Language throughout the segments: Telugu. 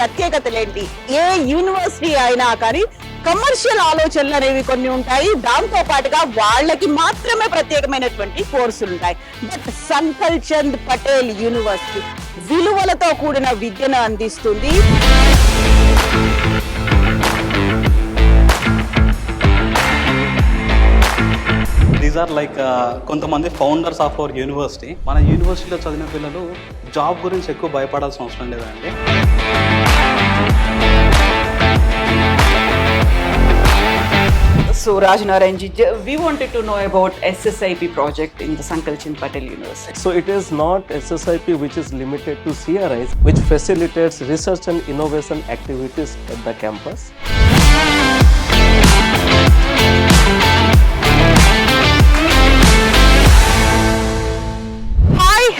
ప్రత్యేకతలేంటి? ఏ యూనివర్సిటీ అయినా కానీ కమర్షియల్ ఆలోచనలు అనేవి కొన్ని ఉంటాయి. దాంతో పాటుగా వాళ్ళకి మాత్రమే ప్రత్యేకమైనటువంటి కోర్సులు ఉంటాయి. బట్ సంకల్ చంద్ పటేల్ యూనివర్సిటీ విలువలతో కూడిన విద్యను అందిస్తుంది. దీస్ ఆర్ లైక్ కొంతమంది ఫౌండర్స్ ఆఫ్ అవర్ యూనివర్సిటీ. మన యూనివర్సిటీలో చదివిన పిల్లలు జాబ్ గురించి ఎక్కువ భయపడాల్సిన అవసరం లేదండి. So Rajnarayan ji, we wanted to know about SSIP project in the Sankalp Chand Patel University. So it is not SSIP which is limited to CRIs, which facilitates research and innovation activities at the campus.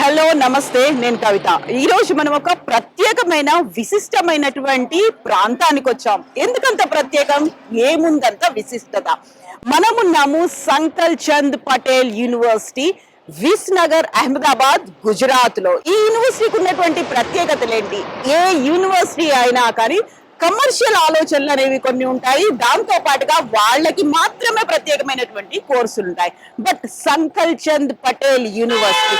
Hello నమస్తే, నేను కవిత. ఈ రోజు మనం ఒక ప్రత్యేకమైన విశిష్టమైనటువంటి ప్రాంతానికి వచ్చాం. ఎందుకంత ప్రత్యేకం, ఏముందంత విశిష్టత? మనమున్నాము సంకల్ చంద్ పటేల్ యూనివర్సిటీ, విస్నగర్, అహ్మదాబాద్, గుజరాత్ లో. ఈ యూనివర్సిటీకి ఉన్నటువంటి ప్రత్యేకతలేంటి? ఏ యూనివర్సిటీ అయినా కానీ కమర్షియల్ ఆలోచనలు అనేవి కొన్ని ఉంటాయి. దాంతో పాటుగా వాళ్ళకి మాత్రమే ప్రత్యేకమైనటువంటి కోర్సులు ఉంటాయి. బట్ సంకల్ చంద్ పటేల్ యూనివర్సిటీ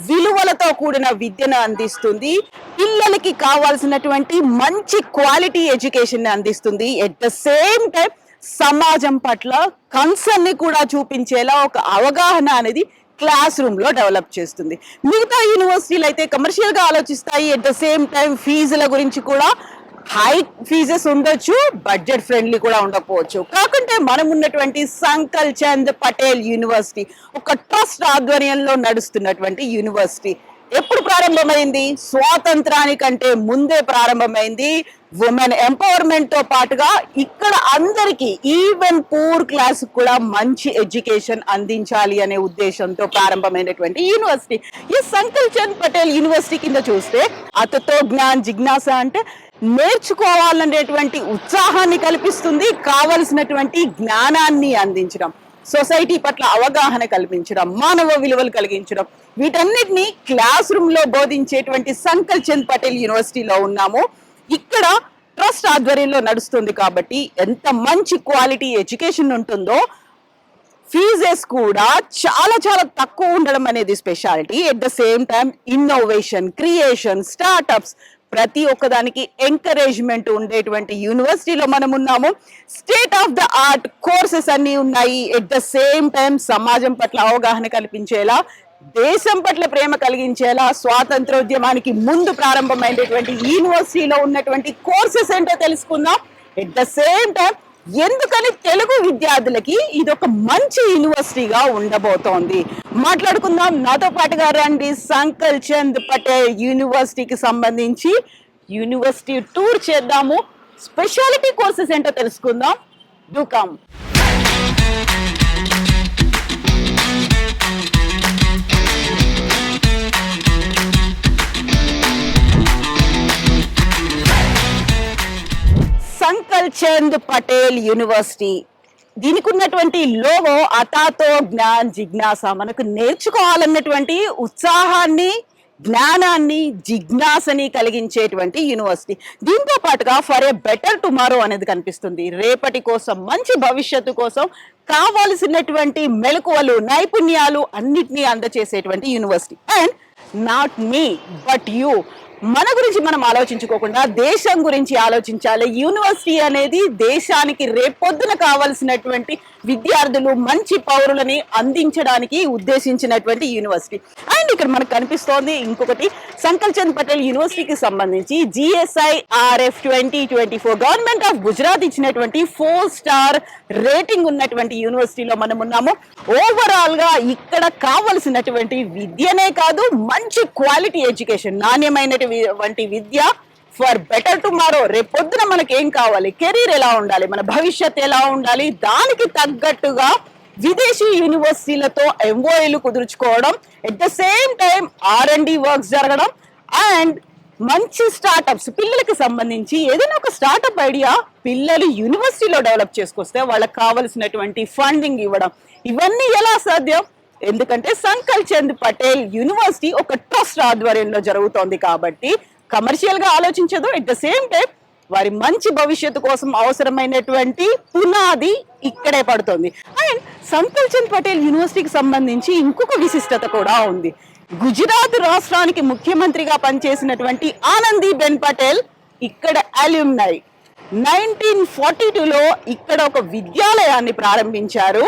విలువలతో కూడిన విద్యను అందిస్తుంది. పిల్లలకి కావాల్సినటువంటి మంచి క్వాలిటీ ఎడ్యుకేషన్ అందిస్తుంది. ఎట్ ద సేమ్ టైం సమాజం పట్ల కన్సర్న్ ని కూడా చూపించేలా ఒక అవగాహన అనేది క్లాస్ రూమ్ లో డెవలప్ చేస్తుంది. మిగతా యూనివర్సిటీలు అయితే కమర్షియల్ గా ఆలోచిస్తాయి. ఎట్ ద సేమ్ టైం ఫీజుల గురించి కూడా హై ఫీజెస్ ఉండొచ్చు, బడ్జెట్ ఫ్రెండ్లీ కూడా ఉండకపోవచ్చు. కాకుంటే మనం ఉన్నటువంటి సంకల్ చంద్ పటేల్ యూనివర్సిటీ ఒక ట్రస్ట్ ఆధ్వర్యంలో నడుస్తున్నటువంటి యూనివర్సిటీ. ఎప్పుడు ప్రారంభమైంది? స్వాతంత్రానికంటే ముందే ప్రారంభమైంది. ఉమెన్ ఎంపవర్మెంట్ తో పాటుగా ఇక్కడ అందరికీ, ఈవెన్ పూర్ క్లాస్ కూడా మంచి ఎడ్యుకేషన్ అందించాలి అనే ఉద్దేశంతో ప్రారంభమైనటువంటి యూనివర్సిటీ. ఈ సంకల్ చంద్ పటేల్ యూనివర్సిటీ కింద చూస్తే అతతో జ్ఞాన్ జిజ్ఞాస అంటే నేర్చుకోవాలనేటువంటి ఉత్సాహాన్ని కల్పిస్తుంది. కావలసినటువంటి జ్ఞానాన్ని అందించడం, సొసైటీ పట్ల అవగాహన కల్పించడం, మానవ విలువలు కలిగించడం, వీటన్నిటిని క్లాస్ రూమ్ లో బోధించేటువంటి సంకల్ చంద్ పటేల్ యూనివర్సిటీలో ఉన్నాము. ఇక్కడ ట్రస్ట్ ఆధ్వర్యంలో నడుస్తుంది కాబట్టి ఎంత మంచి క్వాలిటీ ఎడ్యుకేషన్ ఉంటుందో, ఫీజెస్ కూడా చాలా చాలా తక్కువ ఉండడం అనేది speciality. At the same time innovation, creation, startups ప్రతి ఒక్కదానికి ఎంకరేజ్మెంట్ ఉండేటువంటి యూనివర్సిటీలో మనం ఉన్నాము. State of the art courses అన్ని ఉన్నాయి. ఎట్ ద సేమ్ టైం సమాజం పట్ల అవగాహన కల్పించేలా, దేశం పట్ల ప్రేమ కలిగించేలా, స్వాతంత్రోద్యమానికి ముందు ప్రారంభమైనటువంటి యూనివర్సిటీలో ఉన్నటువంటి కోర్సెస్ ఏంటో తెలుసుకుందాం. ఎట్ ద సేమ్ టైం ఎందుకని తెలుగు విద్యార్థులకి ఇది ఒక మంచి యూనివర్సిటీగా ఉండబోతోంది మాట్లాడుకుందాం. నాతో పాటుగా రండి, సంకల్ చంద్ పటేల్ యూనివర్సిటీకి సంబంధించి యూనివర్సిటీ టూర్ చేద్దాము. స్పెషాలిటీ కోర్సెస్ ఏంటో తెలుసుకుందాం. Do come. Sankal Chand Patel university, దీనికి ఉన్నటువంటి లోగో అతాతో జ్ఞాన్ జిజ్ఞాస. మనకు నేర్చుకోవాలన్నటువంటి ఉత్సాహాన్ని, జ్ఞానాన్ని, జిజ్ఞాసని కలిగించేటువంటి యూనివర్సిటీ. దీంతో పాటుగా ఫర్ ఏ బెటర్ టుమారో అనేది కనిపిస్తుంది. రేపటి కోసం, మంచి భవిష్యత్తు కోసం కావాల్సినటువంటి మెలకువలు, నైపుణ్యాలు అన్నిటినీ అందచేసేటువంటి university. And not me but you, మన గురించి మనం ఆలోచించుకోకుండా దేశం గురించి ఆలోచించాలి. యూనివర్సిటీ అనేది దేశానికి రేపొద్దున కావాల్సినటువంటి విద్యార్థులు, మంచి పౌరులని అందించడానికి ఉద్దేశించినటువంటి యూనివర్సిటీ. అండ్ ఇక్కడ మనకు కనిపిస్తోంది ఇంకొకటి, సంకల్ చంద్ పటేల్ యూనివర్సిటీకి సంబంధించి GSIRF 2024 గవర్నమెంట్ ఆఫ్ గుజరాత్ ఇచ్చినటువంటి 4 స్టార్ రేటింగ్ ఉన్నటువంటి యూనివర్సిటీలో మనం ఉన్నాము. ఓవరాల్ గా ఇక్కడ కావలసినటువంటి విద్యనే కాదు, మంచి క్వాలిటీ ఎడ్యుకేషన్, నాణ్యమైనటువంటి విద్య ఫర్ బెటర్ టుమారో. రేపొద్దున మనకి ఏం కావాలి, కెరీర్ ఎలా ఉండాలి, మన భవిష్యత్ ఎలా ఉండాలి, దానికి తగ్గట్టుగా విదేశీ యూనివర్సిటీలతో MOUలు కుదుర్చుకోవడం, at the same time R&D works జరగడం, అండ్ మంచి స్టార్ట్అప్స్, పిల్లలకి సంబంధించి ఏదైనా ఒక స్టార్ట్అప్ ఐడియా పిల్లలు యూనివర్సిటీలో డెవలప్ చేసుకొస్తే వాళ్ళకి కావలసినటువంటి ఫండింగ్ ఇవ్వడం, ఇవన్నీ ఎలా సాధ్యం? ఎందుకంటే సంకల్ చంద్ పటేల్ యూనివర్సిటీ ఒక ట్రస్ట్ ఆధ్వర్యంలో జరుగుతోంది కాబట్టి కమర్షియల్ గా ఆలోచించదు. ఎట్ ద సేమ్ టైం వారి మంచి భవిష్యత్తు కోసం అవసరమైనటువంటి పునాది ఇక్కడే పడుతుంది. అండ్ సంకల్ చంద్ పటేల్ యూనివర్సిటీకి సంబంధించి ఇంకొక విశిష్టత కూడా ఉంది. గుజరాత్ రాష్ట్రానికి ముఖ్యమంత్రిగా పనిచేసినటువంటి ఆనందీబెన్ పటేల్ ఇక్కడ అల్యూమ్నై. 1942లో ఇక్కడ ఒక విద్యాలయాన్ని ప్రారంభించారు.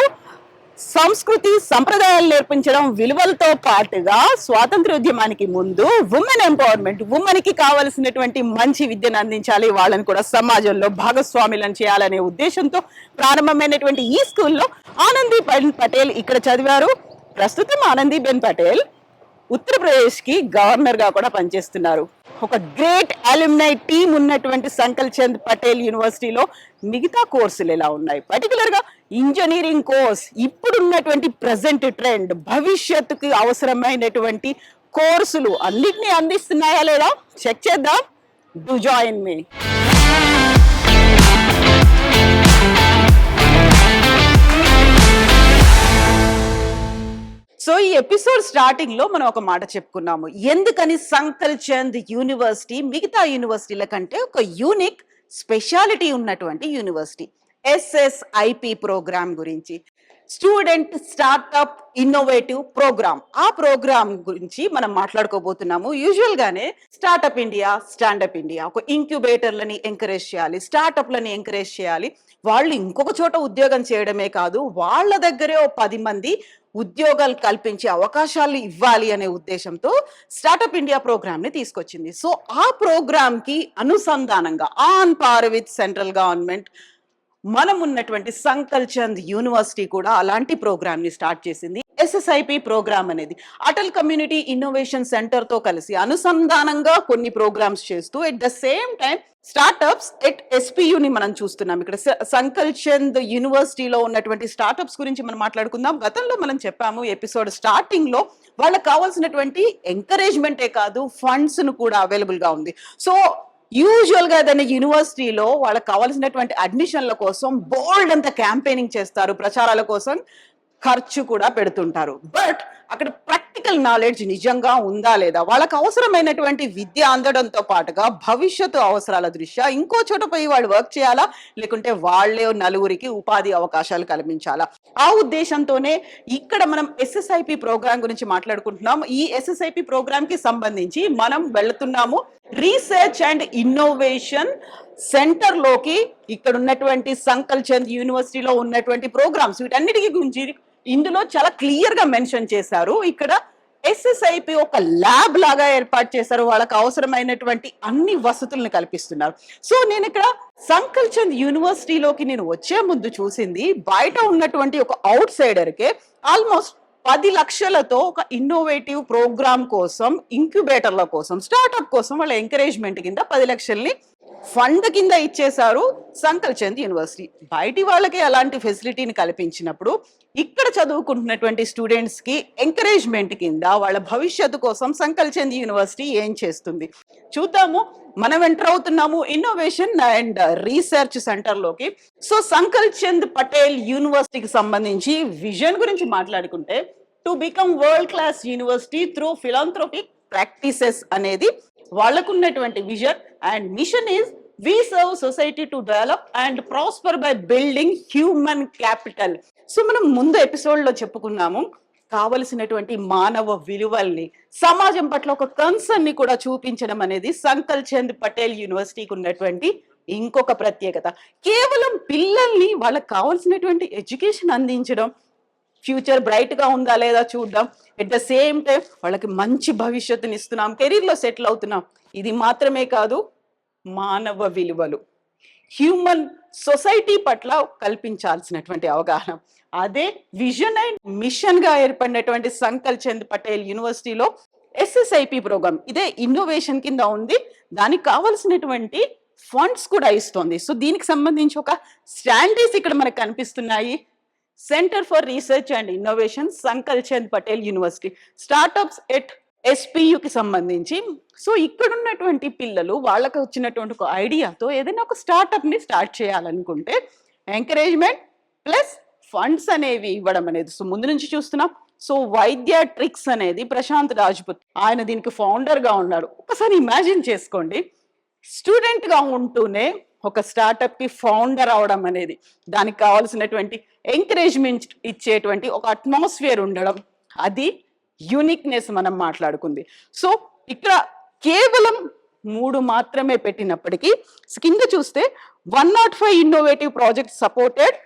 సంస్కృతి సంప్రదాయాలు నేర్పించడం విలువలతో పాటుగా స్వాతంత్రోద్యమానికి ముందు ఉమెన్ ఎంపవర్మెంట్, ఉమెన్ కి కావలసినటువంటి మంచి విద్యను అందించాలి, వాళ్ళని కూడా సమాజంలో భాగస్వాములను చేయాలనే ఉద్దేశంతో ప్రారంభమైనటువంటి ఈ స్కూల్లో ఆనందీబెన్ పటేల్ ఇక్కడ చదివారు. ప్రస్తుతం ఆనందీబెన్ పటేల్ ఉత్తరప్రదేశ్ కి గవర్నర్ గా కూడా పనిచేస్తున్నారు. ఒక గ్రేట్ అల్యూమ్నై టీమ్ ఉన్నటువంటి సంకల్ చంద్ పటేల్ యూనివర్సిటీలో మిగతా కోర్సులు ఎలా ఉన్నాయి, పర్టికులర్ గా ఇంజనీరింగ్ కోర్స్ ఇప్పుడున్నటువంటి ప్రజెంట్ ట్రెండ్, భవిష్యత్తుకి అవసరమైనటువంటి కోర్సులు అన్నిటినీ అందిస్తున్నాయా లేదా చెక్ చేద్దాం. Do join me. సో ఈ ఎపిసోడ్ స్టార్టింగ్ లో మనం ఒక మాట చెప్పుకున్నాము, ఎందుకని సంకల్ చంద్ యూనివర్సిటీ మిగతా యూనివర్సిటీల కంటే ఒక యూనిక్ స్పెషాలిటీ ఉన్నటువంటి యూనివర్సిటీ. SSIP ప్రోగ్రామ్ గురించి, స్టూడెంట్ స్టార్ట్అప్ ఇన్నోవేటివ్ ప్రోగ్రామ్, ఆ ప్రోగ్రామ్ గురించి మనం మాట్లాడుకోబోతున్నాము. యూజువల్ గానే స్టార్ట్అప్ ఇండియా, స్టాండప్ ఇండియా ఒక ఇంక్యుబేటర్లని ఎంకరేజ్ చేయాలి, స్టార్ట్అప్లని ఎంకరేజ్ చేయాలి. వాళ్ళు ఇంకొక చోట ఉద్యోగం చేయడమే కాదు, వాళ్ళ దగ్గరే 10 మంది ఉద్యోగాలు కల్పించే అవకాశాలు ఇవ్వాలి అనే ఉద్దేశంతో స్టార్ట్అప్ ఇండియా ప్రోగ్రామ్ ని తీసుకొచ్చింది. సో ఆ ప్రోగ్రామ్ కి అనుసంధానంగా on par with central government మనం ఉన్నటువంటి సంకల్ చంద్ యూనివర్సిటీ కూడా అలాంటి ప్రోగ్రామ్ ని స్టార్ట్ చేసింది. SSIP ప్రోగ్రామ్ అనేది అటల్ కమ్యూనిటీ ఇన్నోవేషన్ సెంటర్ తో కలిసి అనుసంధానంగా కొన్ని ప్రోగ్రామ్స్ చేస్తూ at the same time startups at SPU ని మనం చూస్తున్నాం. ఇక్కడ సంకల్ చంద్ యూనివర్సిటీలో ఉన్నటువంటి స్టార్ట్అప్స్ గురించి మనం మాట్లాడుకుందాం. గతంలో మనం చెప్పాము ఎపిసోడ్ స్టార్టింగ్ లో వాళ్ళకి కావాల్సినటువంటి ఎంకరేజ్మెంటే కాదు, ఫండ్స్ ను కూడా అవైలబుల్ గా ఉంది. సో యూజువల్ గా ఏదైనా యూనివర్సిటీలో వాళ్ళకి కావాల్సినటువంటి అడ్మిషన్ల కోసం బోల్డ్ అంత క్యాంపెయినింగ్ చేస్తారు, ప్రచారాల కోసం ఖర్చు కూడా పెడుతుంటారు. బట్ అక్కడ ప్రాక్టికల్ నాలెడ్జ్ నిజంగా ఉందా లేదా, వాళ్ళకి అవసరమైనటువంటి విద్య అందడంతో పాటుగా భవిష్యత్తు అవసరాల దృష్ట్యా ఇంకో చోట పోయి వాళ్ళు వర్క్ చేయాలా, లేకుంటే వాళ్ళే నలుగురికి ఉపాధి అవకాశాలు కల్పించాలా, ఆ ఉద్దేశంతోనే ఇక్కడ మనం SSIP ప్రోగ్రామ్ గురించి మాట్లాడుకుంటున్నాం. ఈ SSIP ప్రోగ్రామ్ కి సంబంధించి మనం వెళుతున్నాము రీసెర్చ్ అండ్ ఇన్నోవేషన్ సెంటర్ లోకి. ఇక్కడ ఉన్నటువంటి సంకల్ చంద్ యూనివర్సిటీలో ఉన్నటువంటి ప్రోగ్రామ్స్ వీటన్నిటికీ గురించి ఇందులో చాలా క్లియర్ గా మెన్షన్ చేశారు. ఇక్కడ SSIP ఒక ల్యాబ్ లాగా ఏర్పాటు చేశారు, వాళ్ళకి అవసరమైనటువంటి అన్ని వసతులను కల్పిస్తున్నారు. సో నేను ఇక్కడ సంకల్ చంద్ యూనివర్సిటీలోకి నేను వచ్చే ముందు చూసింది, బయట ఉన్నటువంటి ఒక అవుట్ సైడర్ కే ఆల్మోస్ట్ 10 లక్షలతో ఒక ఇన్నోవేటివ్ ప్రోగ్రామ్ కోసం, ఇంక్యుబేటర్ల కోసం, స్టార్ట్అప్ కోసం వాళ్ళ ఎంకరేజ్మెంట్ కింద 10 లక్షల్ని ఫండ్ కింద ఇచ్చేశారు సంకల్ చంద్ యూనివర్సిటీ. బయటి వాళ్ళకి అలాంటి ఫెసిలిటీని కల్పించినప్పుడు ఇక్కడ చదువుకుంటున్నటువంటి స్టూడెంట్స్ కి ఎంకరేజ్మెంట్ కింద వాళ్ళ భవిష్యత్తు కోసం సంకల్ చంద్ యూనివర్సిటీ ఏం చేస్తుంది చూద్దాము. మనం ఎంటర్ అవుతున్నాము ఇన్నోవేషన్ అండ్ రీసెర్చ్ సెంటర్ లోకి. సో సంకల్ చంద్ పటేల్ యూనివర్సిటీకి సంబంధించి విజన్ గురించి మాట్లాడుకుంటే, to become world class university through philanthropic practices అనేది వాళ్ళకున్నటువంటి vision. And mission is we serve society to develop and prosper by building human capital. So మనం ముందు ఎపిసోడ్ లో చెప్పుకున్నాము, కావలసినటువంటి మానవ విలువల్ని, సమాజం పట్ల ఒక కన్సర్న్ ని కూడా చూపించడం అనేది సంకల్ చంద్ పటేల్ యూనివర్సిటీకి ఉన్నటువంటి ఇంకొక ప్రత్యేకత. కేవలం పిల్లల్ని వాళ్ళకి కావాల్సినటువంటి ఎడ్యుకేషన్ అందించడం, ఫ్యూచర్ బ్రైట్ గా ఉందా లేదా చూద్దాం, ఎట్ ద సేమ్ టైం వాళ్ళకి మంచి భవిష్యత్తుని ఇస్తున్నాం, కెరీర్ లో సెటిల్ అవుతున్నాం. ఇది మాత్రమే కాదు, మానవ విలువలు, హ్యూమన్ సొసైటీ పట్ల కల్పించాల్సినటువంటి అవగాహన, అదే విజన్ అండ్ మిషన్ గా ఏర్పడినటువంటి సంకల్ చంద్ పటేల్ యూనివర్సిటీలో SSIP ప్రోగ్రామ్ ఇదే ఇన్నోవేషన్ కింద ఉంది. దానికి కావాల్సినటువంటి ఫండ్స్ కూడా ఇస్తుంది. సో దీనికి సంబంధించి ఒక స్టాండర్డ్స్ ఇక్కడ మనకు కనిపిస్తున్నాయి. Centre for research and innovation Sankal Chand Patel university, startups at SPU కి సంబంధించి. సో ఇక్కడ ఉన్నటువంటి పిల్లలు వాళ్ళకి వచ్చినటువంటి ఒక ఐడియాతో ఏదైనా ఒక స్టార్ట్అప్ ని స్టార్ట్ చేయాలనుకుంటే ఎంకరేజ్మెంట్ ప్లస్ ఫండ్స్ అనేవి ఇవ్వడం అనేది సో ముందు నుంచి చూస్తున్నాం. సో వైద్య ట్రిక్స్ అనేది ప్రశాంత్ రాజ్పుత్, ఆయన దీనికి ఫౌండర్ గా ఉన్నారు. ఒకసారి ఇమాజిన్ చేసుకోండి, స్టూడెంట్ గా ఉంటూనే ఒక స్టార్టప్ కి ఫౌండర్ అవడం అనేది, దానికి కావాల్సినటువంటి ఎంకరేజ్మెంట్ ఇచ్చేటువంటి ఒక అట్మాస్ఫియర్ ఉండడం, అది యూనిక్నెస్ మనం మాట్లాడుకుంది. సో ఇక్కడ కేవలం 3 మాత్రమే పెట్టినప్పటికీ కింద చూస్తే 105 innovative project supported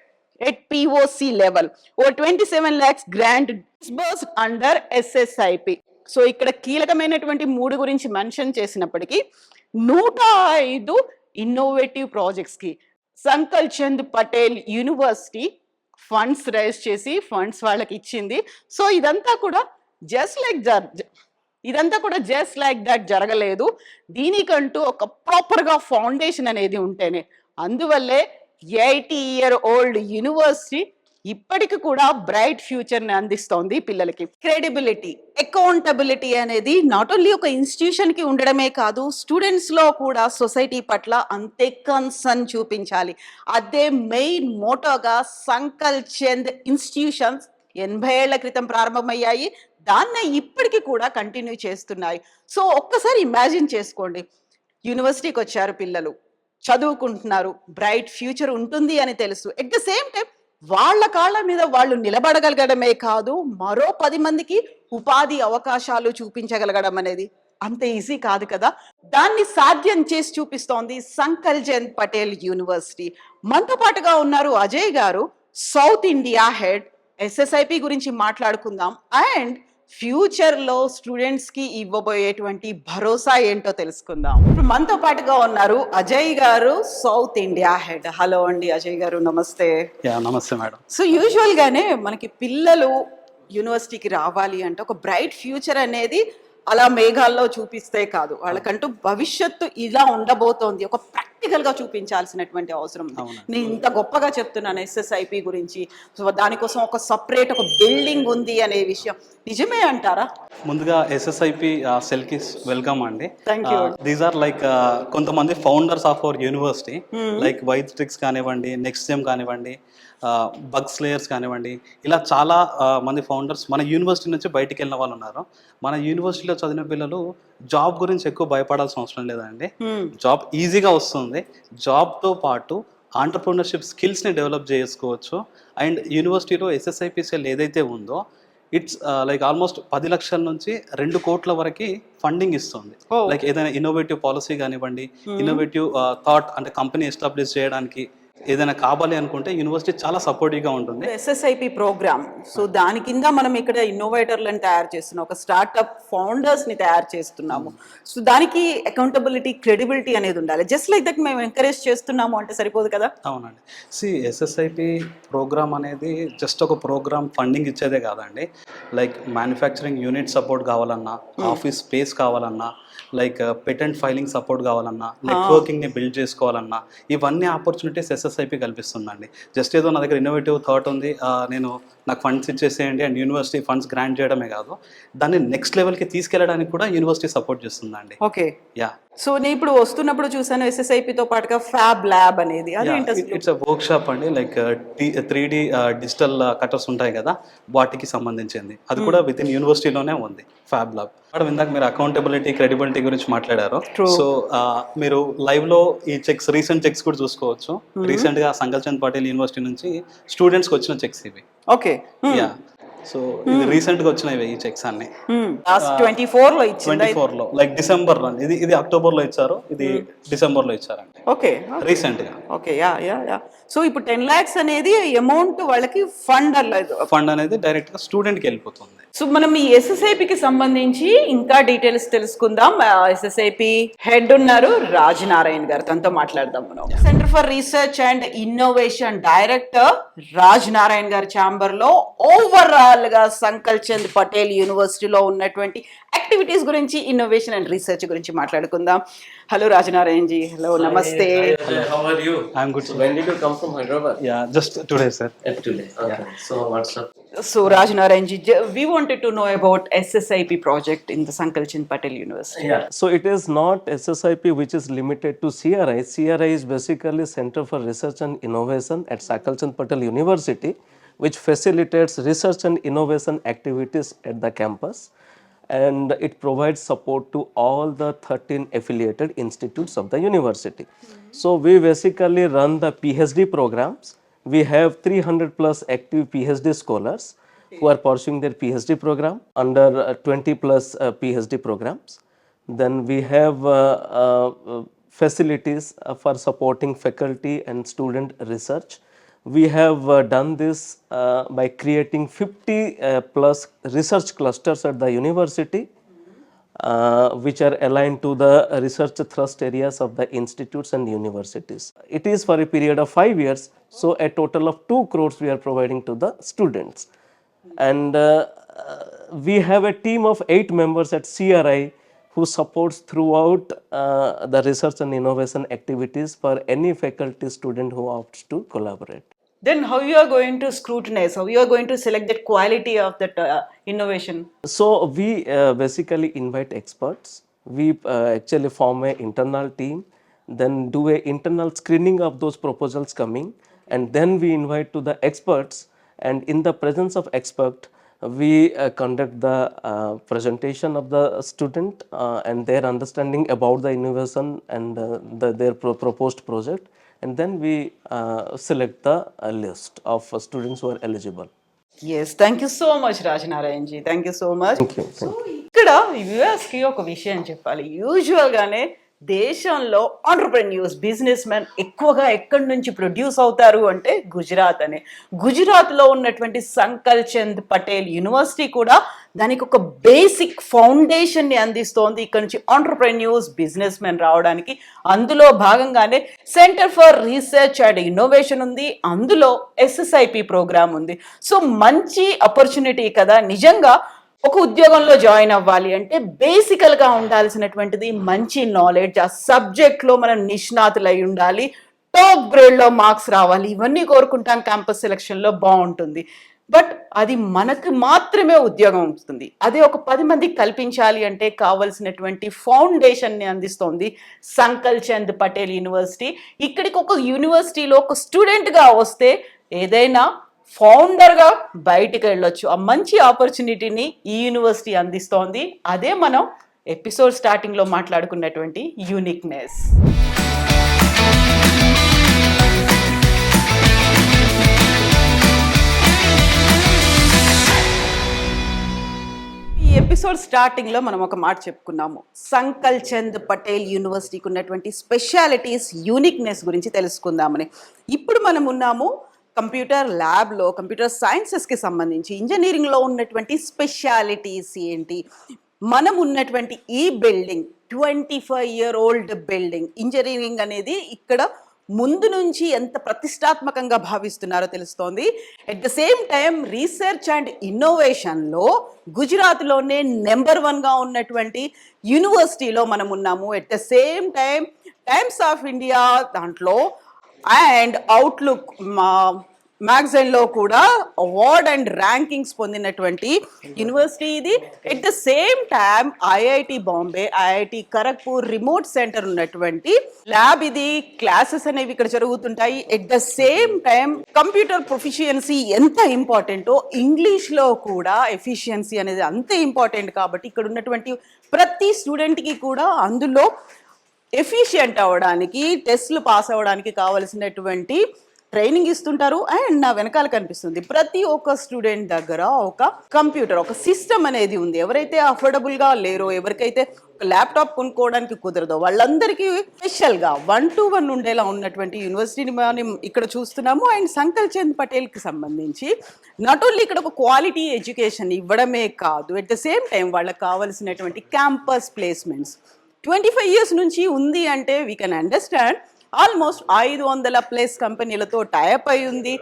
at POC level, over 27 lakhs grant disbursed under SSIP. So ఇక్కడ కీలకమైనటువంటి 3 గురించి మెన్షన్ చేసినప్పటికీ 105 ఇన్నోవేటివ్ ప్రాజెక్ట్స్ కి Sankal Chand Patel university funds raise చేసి ఫండ్స్ వాళ్ళకి ఇచ్చింది. సో ఇదంతా కూడా జస్ట్ లైక్ దట్ జరగలేదు. దీనికంటూ ఒక ప్రాపర్ గా ఫౌండేషన్ అనేది ఉంటేనే, అందువల్లే 80-year-old యూనివర్సిటీ ఇప్పటికి కూడా బ్రైట్ ఫ్యూచర్ ని అందిస్తోంది పిల్లలకి. క్రెడిబిలిటీ, అకౌంటబిలిటీ అనేది నాట్ ఓన్లీ ఒక ఇన్స్టిట్యూషన్ కి ఉండడమే కాదు, స్టూడెంట్స్ లో కూడా సొసైటీ పట్ల అంతే కన్సర్న్ చూపించాలి. అదే మెయిన్ మోటోగా సంకల్ చంద్ ఇన్స్టిట్యూషన్స్ 80 ఏళ్ల క్రితం ప్రారంభమయ్యాయి, దాన్నే ఇప్పటికి కూడా కంటిన్యూ చేస్తున్నాయి. సో ఒక్కసారి ఇమాజిన్ చేసుకోండి, యూనివర్సిటీకి వచ్చారు పిల్లలు, చదువుకుంటున్నారు, బ్రైట్ ఫ్యూచర్ ఉంటుంది అని తెలుసు. ఎట్ ద సేమ్ టైం వాళ్ళ కాళ్ళ మీద వాళ్ళు నిలబడగలగడమే కాదు, మరో 10 మందికి ఉపాధి అవకాశాలు చూపించగలగడం అనేది అంత ఈజీ కాదు కదా. దాన్ని సాధ్యం చేసి చూపిస్తోంది సంకల్ చంద్ పటేల్ యూనివర్సిటీ. మనతో పాటుగా ఉన్నారు అజయ్ గారు, సౌత్ ఇండియా హెడ్. SSIP గురించి మాట్లాడుకుందాం అండ్ ఫ్యూచర్ లో స్టూడెంట్స్ కి ఇవ్వబోయేటువంటి భరోసా ఏంటో తెలుసుకుందాం. ఇప్పుడు మనతో పాటుగా ఉన్నారు అజయ్ గారు, సౌత్ ఇండియా హెడ్. హలో అండి అజయ్ గారు, నమస్తే. నమస్తే మేడం. సో యూజువల్ గానే మనకి పిల్లలు యూనివర్సిటీకి రావాలి అంటే ఒక బ్రైట్ ఫ్యూచర్ అనేది అలా మేఘాల్లో చూపిస్తే కాదు, వాళ్ళకంటూ భవిష్యత్తు ఇలా ఉండబోతోంది ఒక ప్రాక్టికల్ గా చూపించాల్సినటువంటి అవసరం ఉంది. నేను ఇంత గొప్పగా చెప్తున్నాను SSIP గురించి, సో దానికోసం ఒక సపరేట్ ఒక బిల్డింగ్ ఉంది అనే విషయం నిజమే అంటారా? ముందుగా SSIP సెల్ కి వెల్కమ్ అండి. Thank you. These are like కొంతమంది founders of our university, like white tricks కానివ్వండి, నెక్స్ట్ జెమ్ కానివ్వండి, బగ్ స్లేయర్స్ కానివ్వండి, ఇలా చాలా మంది ఫౌండర్స్ మన యూనివర్సిటీ నుంచి బయటికి వెళ్ళిన వాళ్ళు ఉన్నారు. మన యూనివర్సిటీలో చదివిన పిల్లలు జాబ్ గురించి ఎక్కువ భయపడాల్సిన అవసరం లేదండి. జాబ్ ఈజీగా వస్తుంది. జాబ్తో పాటు ఆంటర్ప్రినర్షిప్ స్కిల్స్ని డెవలప్ చేసుకోవచ్చు. అండ్ యూనివర్సిటీలో SSIP సెల్ ఏదైతే ఉందో ఇట్స్ లైక్ ఆల్మోస్ట్ 10 లక్షల నుంచి 2 కోట్ల వరకు ఫండింగ్ ఇస్తుంది. లైక్ ఏదైనా ఇన్నోవేటివ్ పాలసీ కానివ్వండి, ఇన్నోవేటివ్ థాట్ అంటే కంపెనీ ఎస్టాబ్లిష్ చేయడానికి ఏదైనా కావాలి అనుకుంటే యూనివర్సిటీ చాలా సపోర్టివ్గా ఉంటుంది. SSIP ప్రోగ్రామ్, సో దాని కింద మనం ఇక్కడ ఇన్నోవేటర్లను తయారు చేస్తున్నాం, ఒక స్టార్ట్అప్ ఫౌండర్స్ ని తయారు చేస్తున్నాము. సో దానికి అకౌంటబిలిటీ, క్రెడిబిలిటీ అనేది ఉండాలి. జస్ట్ లైక్ దట్ మేము ఎంకరేజ్ చేస్తున్నాము అంటే సరిపోదు కదా. అవునండి. SSIP ప్రోగ్రామ్ అనేది జస్ట్ ఒక ప్రోగ్రామ్ ఫండింగ్ ఇచ్చేదే కాదండి. లైక్ మ్యానుఫ్యాక్చరింగ్ యూనిట్ సపోర్ట్ కావాలన్నా, ఆఫీస్ స్పేస్ కావాలన్నా, లైక్ పేటెంట్ ఫైలింగ్ సపోర్ట్ కావాలన్నా, నెట్వర్కింగ్ని బిల్డ్ చేసుకోవాలన్నా, ఇవన్నీ ఆపర్చునిటీస్ SSIP కల్పిస్తుందండి. జస్ట్ ఏదో నా దగ్గర ఇన్నోవేటివ్ థాట్ ఉంది, నాకు ఫండ్స్ ఇచ్చేసేయండి అండ్ యూనివర్సిటీ ఫండ్స్ గ్రాంట్ చేయడమే కాదు, దాన్ని నెక్స్ట్ లెవెల్కి తీసుకెళ్ళడానికి కూడా యూనివర్సిటీ సపోర్ట్ చేస్తుందండి. Okay, yeah. సో నేను ఇప్పుడు వస్తున్నప్పుడు చూసాను SSIP తో పాటుగా ఫ్యాబ్ ల్యాబ్ అనేది, ఇట్స్ అ వర్క్ షాప్ అండి. లైక్ 3D డిజిటల్ కటర్స్ ఉంటాయి కదా, వాటికి సంబంధించింది. అది కూడా విత్ ఇన్ యూనివర్సిటీలోనే ఉంది ఫ్యాబ్ ల్యాబ్. మేడం, ఇందాక మీరు అకౌంటబిలిటీ, క్రెడిబిలిటీ గురించి మాట్లాడారు. సో మీరు లైవ్ లో ఈ చెక్స్, రీసెంట్ చెక్స్ కూడా చూసుకోవచ్చు. రీసెంట్ గా సంకల్ చంద్ పటేల్ యూనివర్సిటీ నుంచి స్టూడెంట్స్ కి వచ్చిన చెక్స్ ఇవి. Okay, yeah. సో ఇది రీసెంట్ గా వచ్చినవి ఈ చెక్స్ అన్ని. 24 లో లైక్ డిసెంబర్ లో, ఇది అక్టోబర్ లో ఇచ్చారు, ఇది డిసెంబర్ లో ఇచ్చారండి. ఓకే, రీసెంట్ గా. Okay, yeah yeah yeah. So ఇప్పుడు 10 lakhs అనేది అమౌంట్ వాళ్ళకి ఫండ్ అనేది డైరెక్ట్ గా స్టూడెంట్ కి వెళ్ళిపోతుంది. సో మనం ఈ SSIP కి సంబంధించి ఇంకా డీటెయిల్స్ తెలుసుకుందాం. SSIP హెడ్ ఉన్నారు రాజ్ నారాయణ్ గారు, తనతో మాట్లాడదాం మనం. Centre for research and innovation director Raj Narayan గారి ఛాంబర్ లో ఓవరాల్ గా సంకల్ చంద్ పటేల్ యూనివర్సిటీలో ఉన్నటువంటి యాక్టివిటీస్ గురించి, ఇన్నోవేషన్ అండ్ రీసెర్చ్ గురించి మాట్లాడుకుందాం. హలో రాజ్ నారాయణ్ జీ. హలో, నమస్తే. How are you? I'm good, sir. When did you come from Hyderabad? Yeah, just today, sir. Today. Okay. So what's up? So Raj Narayan ji, we wanted to know about SSIP project in the Sankalp Chand Patel University. Yeah. So it is not SSIP which is limited to CRI. CRI is basically Center for Research and Innovation at Sankalp Chand Patel University, which facilitates research and innovation activities at the campus. and it provides support to all the 13 affiliated institutes of the university. So we basically run the PhD programs. We have 300 plus active PhD scholars who are pursuing their PhD program under 20 plus PhD programs. Then we have facilities for supporting faculty and student research. We have done this by creating 50 plus research clusters at the university, which are aligned to the research thrust areas of the institutes and universities. It is for a period of 5 years, so a total of 2 crores we are providing to the students. And we have a team of 8 members at CRI who supports throughout the research and innovation activities for any faculty student who opts to collaborate. Then how you are going to scrutinize, how you are going to select that quality of that innovation? So we basically invite experts. We actually form an internal team, then do a internal screening of those proposals coming, and then we invite to the experts, and in the presence of expert we conduct the presentation of the student and their understanding about the innovation and their proposed project, and then we select the list of students who are eligible. Yes thank you so much Rajnarayan ji, thank you so much. Thank you. So ఇక్కడ యుఎస్కి ఒక విషయం చెప్పాలి. యూజువల్గానే దేశంలో ఆంటర్ప్రెన్యూర్స్, బిజినెస్ మ్యాన్ ఎక్కువగా ఎక్కడి నుంచి ప్రొడ్యూస్ అవుతారు అంటే గుజరాత్ అనే. గుజరాత్లో ఉన్నటువంటి సంకల్ చంద్ పటేల్ యూనివర్సిటీ కూడా దానికి ఒక బేసిక్ ఫౌండేషన్ని అందిస్తోంది ఇక్కడ నుంచి ఆంటర్ప్రెన్యూర్స్, బిజినెస్ మ్యాన్ రావడానికి. అందులో భాగంగానే centre for research and innovation ఉంది, అందులో SSIP ప్రోగ్రామ్ ఉంది. సో మంచి ఆపర్చునిటీ కదా. నిజంగా ఒక ఉద్యోగంలో జాయిన్ అవ్వాలి అంటే బేసికల్గా ఉండాల్సినటువంటిది మంచి నాలెడ్జ్, ఆ సబ్జెక్ట్లో మనం నిష్ణాతులై ఉండాలి, టాప్ గ్రేడ్లో మార్క్స్ రావాలి, ఇవన్నీ కోరుకుంటాం. క్యాంపస్ సెలక్షన్లో బాగుంటుంది, బట్ అది మనకు మాత్రమే ఉద్యోగం వస్తుంది. అదే ఒక 10 మందికి కల్పించాలి అంటే కావలసినటువంటి ఫౌండేషన్ని అందిస్తోంది సంకల్ చంద్ పటేల్ యూనివర్సిటీ. ఇక్కడికి ఒక యూనివర్సిటీలో ఒక స్టూడెంట్గా వస్తే ఏదైనా ఫౌండర్గా బయటికి వెళ్ళొచ్చు. ఆ మంచి ఆపర్చునిటీని ఈ యూనివర్సిటీ అందిస్తోంది. అదే మనం ఎపిసోడ్ స్టార్టింగ్లో మాట్లాడుకున్నటువంటి యూనిక్నెస్. ఈ ఎపిసోడ్ స్టార్టింగ్లో మనం ఒక మాట చెప్పుకున్నాము. సంకల్ చంద్ పటేల్ యూనివర్సిటీకి ఉన్నటువంటి స్పెషాలిటీస్, యూనిక్నెస్ గురించి తెలుసుకుందామని. ఇప్పుడు మనం ఉన్నాము కంప్యూటర్ ల్యాబ్లో, కంప్యూటర్ సైన్సెస్కి సంబంధించి ఇంజనీరింగ్లో ఉన్నటువంటి స్పెషాలిటీస్ ఏంటి. మనం ఉన్నటువంటి ఈ బిల్డింగ్ 25-year-old బిల్డింగ్. ఇంజనీరింగ్ అనేది ఇక్కడ ముందు నుంచి ఎంత ప్రతిష్టాత్మకంగా భావిస్తున్నారో తెలుస్తోంది. At the same time research and ఇన్నోవేషన్లో గుజరాత్లోనే నెంబర్ 1గా ఉన్నటువంటి యూనివర్సిటీలో మనం ఉన్నాము. At the same time Times of India దాంట్లో అండ్ అవుట్లుక్ మ్యాగజైన్లో కూడా అవార్డ్ అండ్ ర్యాంకింగ్స్ పొందినటువంటి యూనివర్సిటీ ఇది. At the same time IIT Bombay, IIT Kharagpur remote centre ఉన్నటువంటి ల్యాబ్ ఇది. క్లాసెస్ అనేవి ఇక్కడ జరుగుతుంటాయి. At the same time computer proficiency ఎంత ఇంపార్టెంటో ఇంగ్లీష్లో కూడా ఎఫిషియన్సీ అనేది అంతే ఇంపార్టెంట్. కాబట్టి ఇక్కడ ఉన్నటువంటి ప్రతి స్టూడెంట్కి కూడా అందులో ఎఫిషియంట్ అవ్వడానికి, టెస్ట్లు పాస్ అవ్వడానికి కావలసినటువంటి ట్రైనింగ్ ఇస్తుంటారు. అండ్ నా వెనకాల కనిపిస్తుంది ప్రతి ఒక్క స్టూడెంట్ దగ్గర ఒక కంప్యూటర్, ఒక సిస్టమ్ అనేది ఉంది. ఎవరైతే అఫోర్డబుల్గా లేరో, ఎవరికైతే ల్యాప్టాప్ కొనుక్కోవడానికి కుదరదో వాళ్ళందరికీ స్పెషల్గా 1-to-1 ఉండేలా ఉన్నటువంటి యూనివర్సిటీని మనం ఇక్కడ చూస్తున్నాము. అండ్ సంకల్ చంద్ పటేల్కి సంబంధించి నాట్ ఓన్లీ ఇక్కడ ఒక క్వాలిటీ ఎడ్యుకేషన్ ఇవ్వడమే కాదు, ఎట్ ద సేమ్ టైం వాళ్ళకి కావాల్సినటువంటి క్యాంపస్ ప్లేస్మెంట్స్ 25 years నుంచి ఉంది అంటే వీ కెన్ అండర్స్టాండ్. ఆల్మోస్ట్ 500+ కంపెనీలతో టైప్ అయి ఉంది,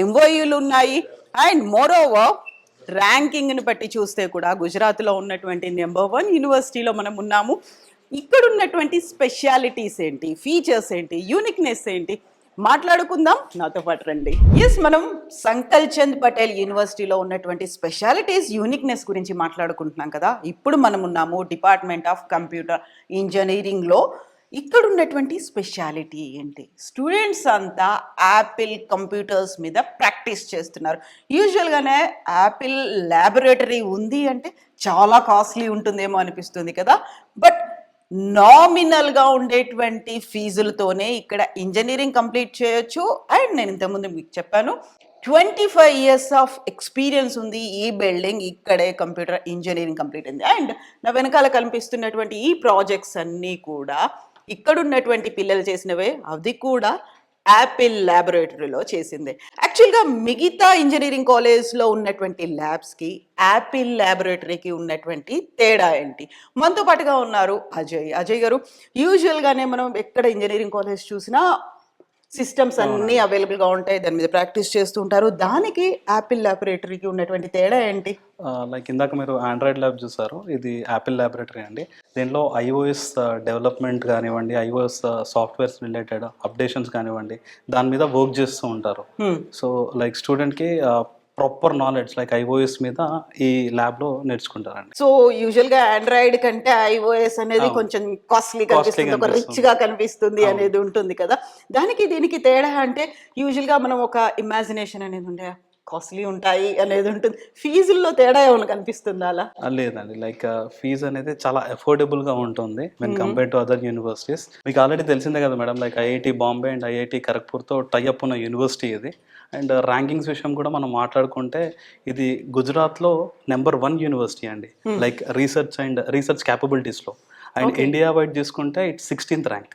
MOUలు ఉన్నాయి. అండ్ మోరోవర్ ర్యాంకింగ్ని బట్టి చూస్తే కూడా గుజరాత్లో ఉన్నటువంటి నెంబర్ 1 యూనివర్సిటీలో మనం ఉన్నాము. ఇక్కడ ఉన్నటువంటి స్పెషాలిటీస్ ఏంటి, ఫీచర్స్ ఏంటి, యూనిక్నెస్ ఏంటి మాట్లాడుకుందాం. నాతో పాటు రండి. మనం సంకల్ చంద్ పటేల్ యూనివర్సిటీలో ఉన్నటువంటి స్పెషాలిటీస్, యూనిక్నెస్ గురించి మాట్లాడుకుంటున్నాం కదా. ఇప్పుడు మనం ఉన్నాము డిపార్ట్మెంట్ ఆఫ్ కంప్యూటర్ ఇంజనీరింగ్లో. ఇక్కడ ఉన్నటువంటి స్పెషాలిటీ ఏంటి? స్టూడెంట్స్ అంతా యాపిల్ కంప్యూటర్స్ మీద ప్రాక్టీస్ చేస్తున్నారు. యూజువల్గానే యాపిల్ ల్యాబొరేటరీ ఉంది అంటే చాలా కాస్ట్లీ ఉంటుందేమో అనిపిస్తుంది కదా. బట్ నామినల్గా ఉండేటువంటి ఫీజులతోనే ఇక్కడ ఇంజనీరింగ్ కంప్లీట్ చేయొచ్చు. అండ్ నేను ఇంతకుముందు మీకు చెప్పాను 25 years ఆఫ్ ఎక్స్పీరియన్స్ ఉంది ఈ బిల్డింగ్, ఇక్కడే కంప్యూటర్ ఇంజనీరింగ్ కంప్లీట్ అయింది. అండ్ నా వెనకాల కనిపిస్తున్నటువంటి ఈ ప్రాజెక్ట్స్ అన్నీ కూడా ఇక్కడ ఉన్నటువంటి పిల్లలు చేసినవే, అది కూడా యాపిల్ ల్యాబొరేటరీలో చేసిందే. యాక్చువల్గా మిగతా ఇంజనీరింగ్ కాలేజ్లో ఉన్నటువంటి ల్యాబ్స్కి యాపిల్ ల్యాబొరేటరీకి ఉన్నటువంటి తేడా ఏంటి? మనతో పాటుగా ఉన్నారు అజయ్ గారు. యూజువల్గానే మనం ఎక్కడ ఇంజనీరింగ్ కాలేజ్ చూసినా సిస్టమ్స్ అన్నీ అవైలబుల్గా ఉంటాయి, దాని మీద ప్రాక్టీస్ చేస్తూ ఉంటారు. దానికి యాపిల్ ల్యాబొరేటరీకి ఉన్నటువంటి తేడా ఏంటి? లైక్ ఇందాక మీరు ఆండ్రాయిడ్ ల్యాబ్ చూసారు, ఇది యాపిల్ ల్యాబొరేటరీ అండి. దీనిలో ఐఓఎస్ డెవలప్మెంట్ కానివ్వండి, ఐఓఎస్ సాఫ్ట్వేర్స్ రిలేటెడ్ అప్డేషన్స్ కానివ్వండి, దాని మీద వర్క్ చేస్తూ ఉంటారు. సో లైక్ స్టూడెంట్కి ప్రాపర్ నాలెడ్జ్ లైక్ ఐఓఎస్ మీద ఈ ల్యాబ్లో నేర్చుకుంటారండి. సో యూజువల్గా ఆండ్రాయిడ్ కంటే ఐఓఎస్ అనేది కొంచెం కాస్ట్లీ కనిపిస్తుంది, ఒక రిచ్ గా కనిపిస్తుంది అనేది ఉంటుంది కదా. దానికి దీనికి తేడా అంటే యూజువల్గా మనం ఒక ఇమాజినేషన్ అనేది ఉండే కాస్ట్లీ ఉంటాయి అనేది ఉంటుంది. ఫీజుల్లో తేడా ఏమైనా కనిపిస్తుందా అలా? లేదండి, లైక్ ఫీజు అనేది చాలా అఫోర్డబుల్గా ఉంటుంది when compare to other universities. మీకు ఆల్రెడీ తెలిసిందే కదా madam, like IIT Bombay and IIT ఖరగ్పూర్తో టైఅప్ ఉన్న యూనివర్సిటీ ఇది. అండ్ ర్యాంకింగ్స్ విషయం కూడా మనం మాట్లాడుకుంటే ఇది గుజరాత్లో నెంబర్ 1 యూనివర్సిటీ అండి, లైక్ రీసెర్చ్ క్యాపబిలిటీస్లో. అండ్ ఇండియా వైడ్ తీసుకుంటే ఇట్స్ 16th ర్యాంక్.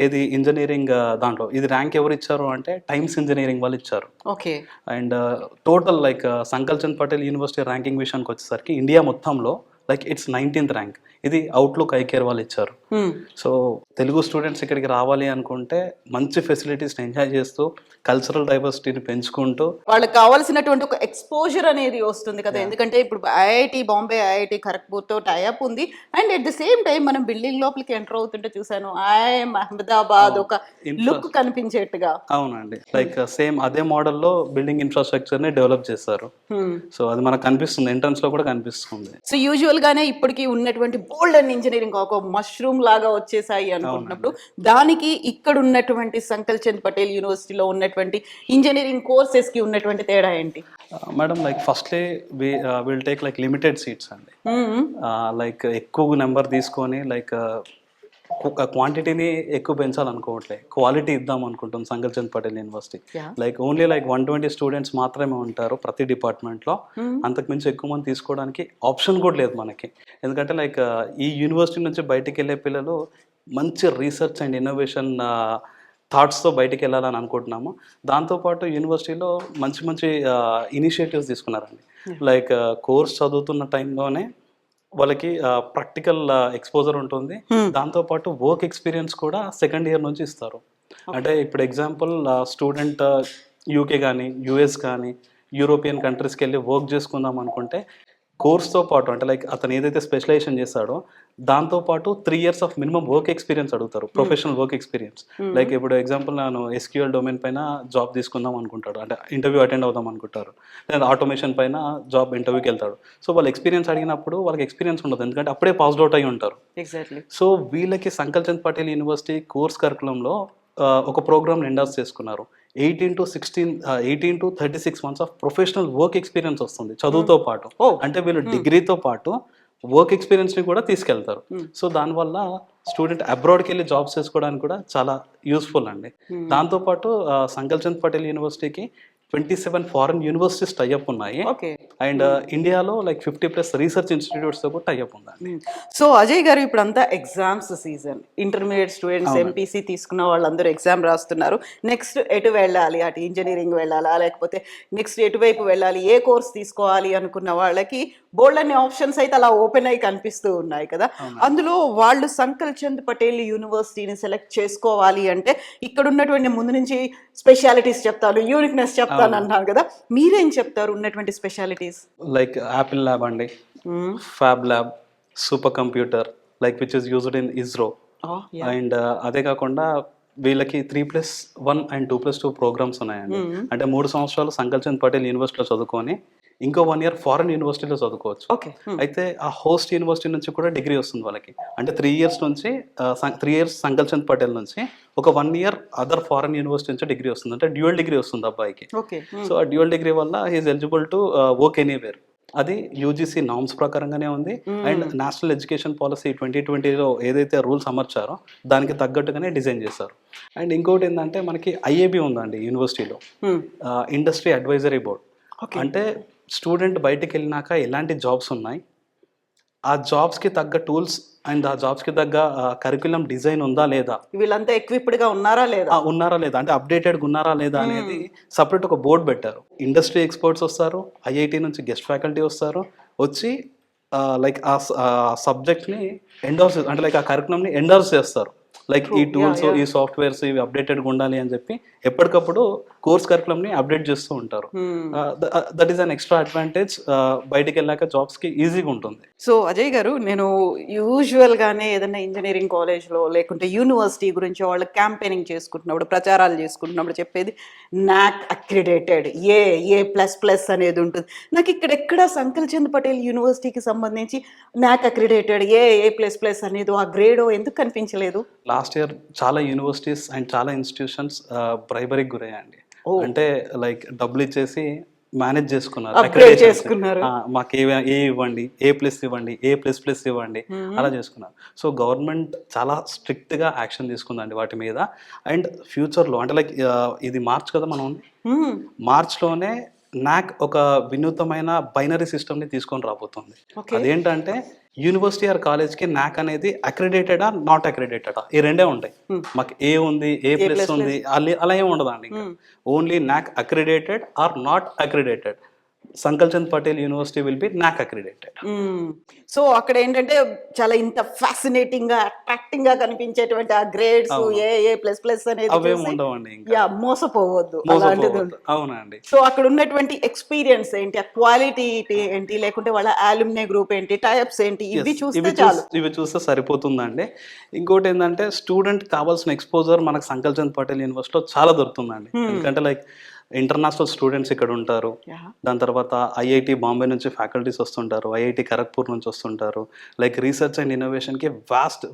ఇది ఇంజనీరింగ్ దాంట్లో ఇది ర్యాంక్ ఎవరు ఇచ్చారు అంటే టైమ్స్ ఇంజనీరింగ్ వాళ్ళు ఇచ్చారు. Okay. And total like Sankal Chand Patel university ranking విషయానికి వచ్చేసరికి ఇండియా మొత్తంలో లైక్ ఇట్స్ 19th ర్యాంక్. ఇది అవుట్లుక్ ఐకేర్ వాళ్ళు ఇచ్చారు. సో తెలుగు స్టూడెంట్స్ ఇక్కడికి రావాలి అనుకుంటే మంచి ఫెసిలిటీస్ని ఎంజాయ్ చేస్తూ కల్చరల్ డైవర్సిటీని పెంచుకుంటూ వాళ్ళకి కావాల్సినటువంటి ఒక ఎక్స్పోజర్ అనేది వస్తుంది కదా. ఎందుకంటే ఇప్పుడు ఐఐటి బాంబే, ఐఐటి ఖరగ్పూర్తో టైఅప్ ఉంది. And at the same time మనం బిల్డింగ్ లోపలికి ఎంటర్ అవుతుంటే చూసాను ఐఐఎం అహ్మదాబాద్ ఒక లుక్ కనిపించేట్టుగా. అవునండి, లైక్ సేమ్ అదే మోడల్లో బిల్డింగ్ ఇన్ఫ్రాస్ట్రక్చర్ని డెవలప్ చేశారు. సో అది మనకు కనిపిస్తుంది, ఎంట్రన్స్ లో కూడా కనిపిస్తుంది. సో యూజువల్ గానే ఇప్పటికీ ఉన్నటువంటి బోల్డ్ అండ్ ఇంజనీరింగ్ ఒక మష్రూమ్ లాగా వచ్చేసాయి అనుకుంటున్నప్పుడు దానికి ఇక్కడ ఉన్నటువంటి సంకల్ చంద్ పటేల్ యూనివర్సిటీలో ఉన్నటువంటి ఇంజనీరింగ్ కోర్సెస్ కి ఉన్నటువంటి తేడా ఏంటి? Madam like firstly will take like limited seats అండి. లైక్ ఎక్కువ నెంబర్ తీసుకొని లైక్ క్వాంటిటీని ఎక్కువ పెంచాలనుకోవట్లే, క్వాలిటీ ఇద్దాం అనుకుంటాం Sankal Chand Patel university. Like only like 120 students మాత్రమే ఉంటారు ప్రతి డిపార్ట్మెంట్లో. అంతకు మించి ఎక్కువ మంది తీసుకోవడానికి ఆప్షన్ కూడా లేదు మనకి. ఎందుకంటే లైక్ ఈ యూనివర్సిటీ నుంచి బయటికి వెళ్ళే పిల్లలు మంచి రీసెర్చ్ అండ్ ఇన్నోవేషన్ థాట్స్తో బయటికి వెళ్ళాలని అనుకుంటున్నాము. దాంతోపాటు యూనివర్సిటీలో మంచి మంచి ఇనిషియేటివ్స్ తీసుకున్నారండి. లైక్ కోర్స్ చదువుతున్న టైంలోనే వాళ్ళకి ప్రాక్టికల్ ఎక్స్పోజర్ ఉంటుంది, దాంతోపాటు వర్క్ ఎక్స్పీరియన్స్ కూడా సెకండ్ ఇయర్ నుంచి ఇస్తారు. అంటే ఇప్పుడు ఎగ్జాంపుల్ స్టూడెంట్ యూకే కానీ యూఎస్ కానీ యూరోపియన్ కంట్రీస్కి వెళ్ళి వర్క్ చేసుకుందాం అనుకుంటే కోర్స్తో పాటు అంటే లైక్ అతను ఏదైతే స్పెషలైజేషన్ చేస్తాడో దాంతోపాటు 3 years of minimum work experience అడుగుతారు, ప్రొఫెషనల్ వర్క్ ఎక్స్పీరియన్స్. లైక్ ఇప్పుడు ఎగ్జాంపుల్ నేను ఎస్క్యూఎల్ డొమైన్ పైన జాబ్ తీసుకుందాం అనుకుంటాడు, అంటే ఇంటర్వ్యూ అటెండ్ అవుదాం అనుకుంటారు, లేదా ఆటోమేషన్ పైన జాబ్ ఇంటర్వ్యూకి వెళ్తాడు. సో వాళ్ళు ఎక్స్పీరియన్స్ అడిగినప్పుడు వాళ్ళకి ఎక్స్పీరియన్స్ ఉండదు, ఎందుకంటే అప్పుడే పాస్డ్ అవుట్ అయి ఉంటారు. ఎగ్జాక్ట్లీ. సో వీళ్ళకి సంకల్ చంద్ పటేల్ యూనివర్సిటీ కోర్స్ కరికులంలో ఒక ప్రోగ్రామ్ ఎండార్స్ చేసుకున్నారు. 18 to 36 months of professional work experience వస్తుంది చదువుతో పాటు. అంటే వీళ్ళు డిగ్రీతో పాటు వర్క్ ఎక్స్పీరియన్స్ని కూడా తీసుకెళ్తారు. సో దానివల్ల స్టూడెంట్ అబ్రాడ్కి వెళ్ళి జాబ్స్ చేసుకోవడానికి కూడా చాలా యూస్ఫుల్ అండి. దాంతోపాటు సంకల్ చంద్ పటేల్ యూనివర్సిటీకి 27 ఫారెన్ యూనివర్సిటీస్ టైఅప్ ఉన్నాయి. అండ్ ఇండియాలో లైక్ 50+ రీసెర్చ్ ఇన్స్టిట్యూట్స్తో కూడా టైఅప్ ఉందండి. సో అజయ్ గారు, ఇప్పుడు అంతా exams season, intermediate students MPC తీసుకున్న వాళ్ళందరూ ఎగ్జామ్ రాస్తున్నారు. నెక్స్ట్ ఎటు వెళ్ళాలి, అటు ఇంజనీరింగ్ వెళ్ళాలా లేకపోతే నెక్స్ట్ ఎటువైపు వెళ్ళాలి, ఏ కోర్స్ తీసుకోవాలి అనుకున్న వాళ్ళకి బోల్డ్ అనే ఆప్షన్స్ అయితే అలా ఓపెన్ అయి కనిపిస్తూ ఉన్నాయి కదా. అందులో వాళ్ళు సంకల్ చంద్ పటేల్ యూనివర్సిటీని సెలెక్ట్ చేసుకోవాలి అంటే ఇక్కడ ఉన్నటువంటి ముందు నుంచి స్పెషాలిటీస్ చెప్తాను, యూనిక్నెస్ చెప్తాను అన్నారు కదా, మీరేం చెప్తారు ఉన్నటువంటి స్పెషాలిటీస్? లైక్ యాపిల్ ల్యాబ్ అండి, fab lab, super computer like which is used in ISRO. And అదే కాకుండా వీళ్ళకి 3+1 అండ్ 2+2 ప్రోగ్రామ్స్ ఉన్నాయండి. అంటే 3 సంవత్సరాలు సంకల్ చంద్ పటేల్ యూనివర్సిటీలో చదువుకొని ఇంకో 1 year ఫారెన్ యూనివర్సిటీలో చదువుకోవచ్చు. అయితే ఆ హోస్ట్ యూనివర్సిటీ నుంచి కూడా డిగ్రీ వస్తుంది వాళ్ళకి. అంటే 3 years నుంచి 3 years సంకల్ చంద్ పటేల్ నుంచి ఒక 1 year అదర్ ఫారెన్ యూనివర్సిటీ నుంచి డిగ్రీ వస్తుంది. అంటే డ్యూయల్ డిగ్రీ వస్తుంది అబ్బాయికి. సో ఆ డ్యూయల్ డిగ్రీ వల్ల he's eligible to work anywhere. అది యూజీసీ నామ్స్ ప్రకారంగానే ఉంది. అండ్ నేషనల్ ఎడ్యుకేషన్ పాలసీ 2020లో ఏదైతే రూల్స్ అమర్చారో దానికి తగ్గట్టుగానే డిజైన్ చేశారు. అండ్ ఇంకోటి ఏంటంటే మనకి ఐఏబి ఉందండి యూనివర్సిటీలో, ఇండస్ట్రీ అడ్వైజరీ బోర్డ్. అంటే స్టూడెంట్ బయటికి వెళ్ళినాక ఎలాంటి జాబ్స్ ఉన్నాయి, ఆ జాబ్స్కి తగ్గ టూల్స్ అండ్ ఆ జాబ్స్కి తగ్గ కరికులం డిజైన్ ఉందా లేదా, వీళ్ళంతా ఎక్విప్డ్ గా ఉన్నారా లేదా, ఉన్నారా లేదా అంటే అప్డేటెడ్గా ఉన్నారా లేదా అనేది సపరేట్ ఒక బోర్డు పెట్టారు. ఇండస్ట్రీ ఎక్స్పర్ట్స్ వస్తారు, ఐఐటి నుంచి గెస్ట్ ఫ్యాకల్టీ వస్తారు, వచ్చి లైక్ ఆ సబ్జెక్ట్ని ఎండోర్స్ అంటే లైక్ ఆ కరికులంని ఎండోర్స్ చేస్తారు. లైక్ ఈ టూల్స్ ఈ సాఫ్ట్వేర్స్ ఇవి అప్డేటెడ్గా ఉండాలి అని చెప్పి ఎప్పటికప్పుడు కోర్స్ కరికులంని అప్డేట్ చేస్తూ ఉంటారు. That is an extra advantage. బయటికి వెళ్ళాక జాబ్స్కి ఈజీగా ఉంటుంది. సో అజయ్ గారు, నేను యూజువల్ గానే ఏదైనా ఇంజనీరింగ్ కాలేజ్లో లేకుంటే యూనివర్సిటీ గురించి వాళ్ళు క్యాంపెయినింగ్ చేసుకుంటున్నప్పుడు, ప్రచారాలు చేసుకుంటున్నప్పుడు చెప్పేది నాక్ అక్రిడేటెడ్ ఏ++ అనేది ఉంటుంది. నాకు ఇక్కడెక్కడ సంకల్ చంద్ పటేల్ యూనివర్సిటీకి సంబంధించి నాక్ అక్రిడేటెడ్ ఏ++ అనేది ఆ గ్రేడో ఎందుకు కనిపించలేదు? లాస్ట్ ఇయర్ చాలా యూనివర్సిటీస్ అండ్ చాలా ఇన్స్టిట్యూషన్స్ బ్రైబరీకి గురయ్యాయండి. అంటే లైక్ డబ్బులు ఇచ్చేసి మేనేజ్ చేసుకున్నారు, Upgrade చేసుకున్నారు. మాకు ఏ ఇవ్వండి, A+ ఇవ్వండి, A++ ఇవ్వండి, అలా చేసుకున్నారు. సో గవర్నమెంట్ చాలా స్ట్రిక్ట్గా యాక్షన్ తీసుకుందండి వాటి మీద. అండ్ ఫ్యూచర్లో అంటే లైక్ ఇది మార్చ్ కదా మనం ఉంది, మార్చ్లోనే నాక్ ఒక వినూతమైన బైనరీ సిస్టమ్ని తీసుకొని రాబోతుంది. అదేంటంటే యూనివర్సిటీ ఆర్ కాలేజ్కి నాక్ అనేది అక్రిడేటెడా నాట్ అక్రిడేటెడా ఈ రెండే ఉంటాయి. మాకు ఏ ఉంది, A+ ఉంది, అలా ఏమి ఉండదండి. Only NAAC accredited or not accredited. Sankal Chand Patel university will be NAAC accredited. So అక్కడ ఏంటంటే చాలా ఇంత ఫ్యాసినేటింగ్ గా అట్రాక్టింగ్ గా కనిపించేటువంటి ఆ గ్రేడ్స్ ఏ++ అనేది అవేమి ఉండవండి. ఇంకా మోసపోవద్దు అలాంటిది. అవునండి. సో అక్కడ ఉన్నటువంటి ఎక్స్పీరియన్స్ ఏంటి, ఆ క్వాలిటీ ఏంటి, లేకుంటే వాళ్ళ అలుమ్ని గ్రూప్ ఏంటి, టైప్స్ ఏంటి, ఇవి చూస్తే చాలు. ఇవి చూస్తే సరిపోతుందండి. ఇంకోటి ఏంటంటే స్టూడెంట్ కావాల్సిన ఎక్స్పోజర్ మనకు సంకల్ చంద్ పటేల్ యూనివర్సిటీలో చాలా దొరుకుతుందండి. ఎందుకంటే లైక్ ఇంటర్నేషనల్ స్టూడెంట్స్ ఇక్కడ ఉంటారు. దాని తర్వాత ఐఐటి బాంబే నుంచి ఫ్యాకల్టీస్ వస్తుంటారు, ఐఐటి ఖరగ్పూర్ నుంచి వస్తుంటారు. లైక్ రీసెర్చ్ అండ్ ఇన్నోవేషన్కి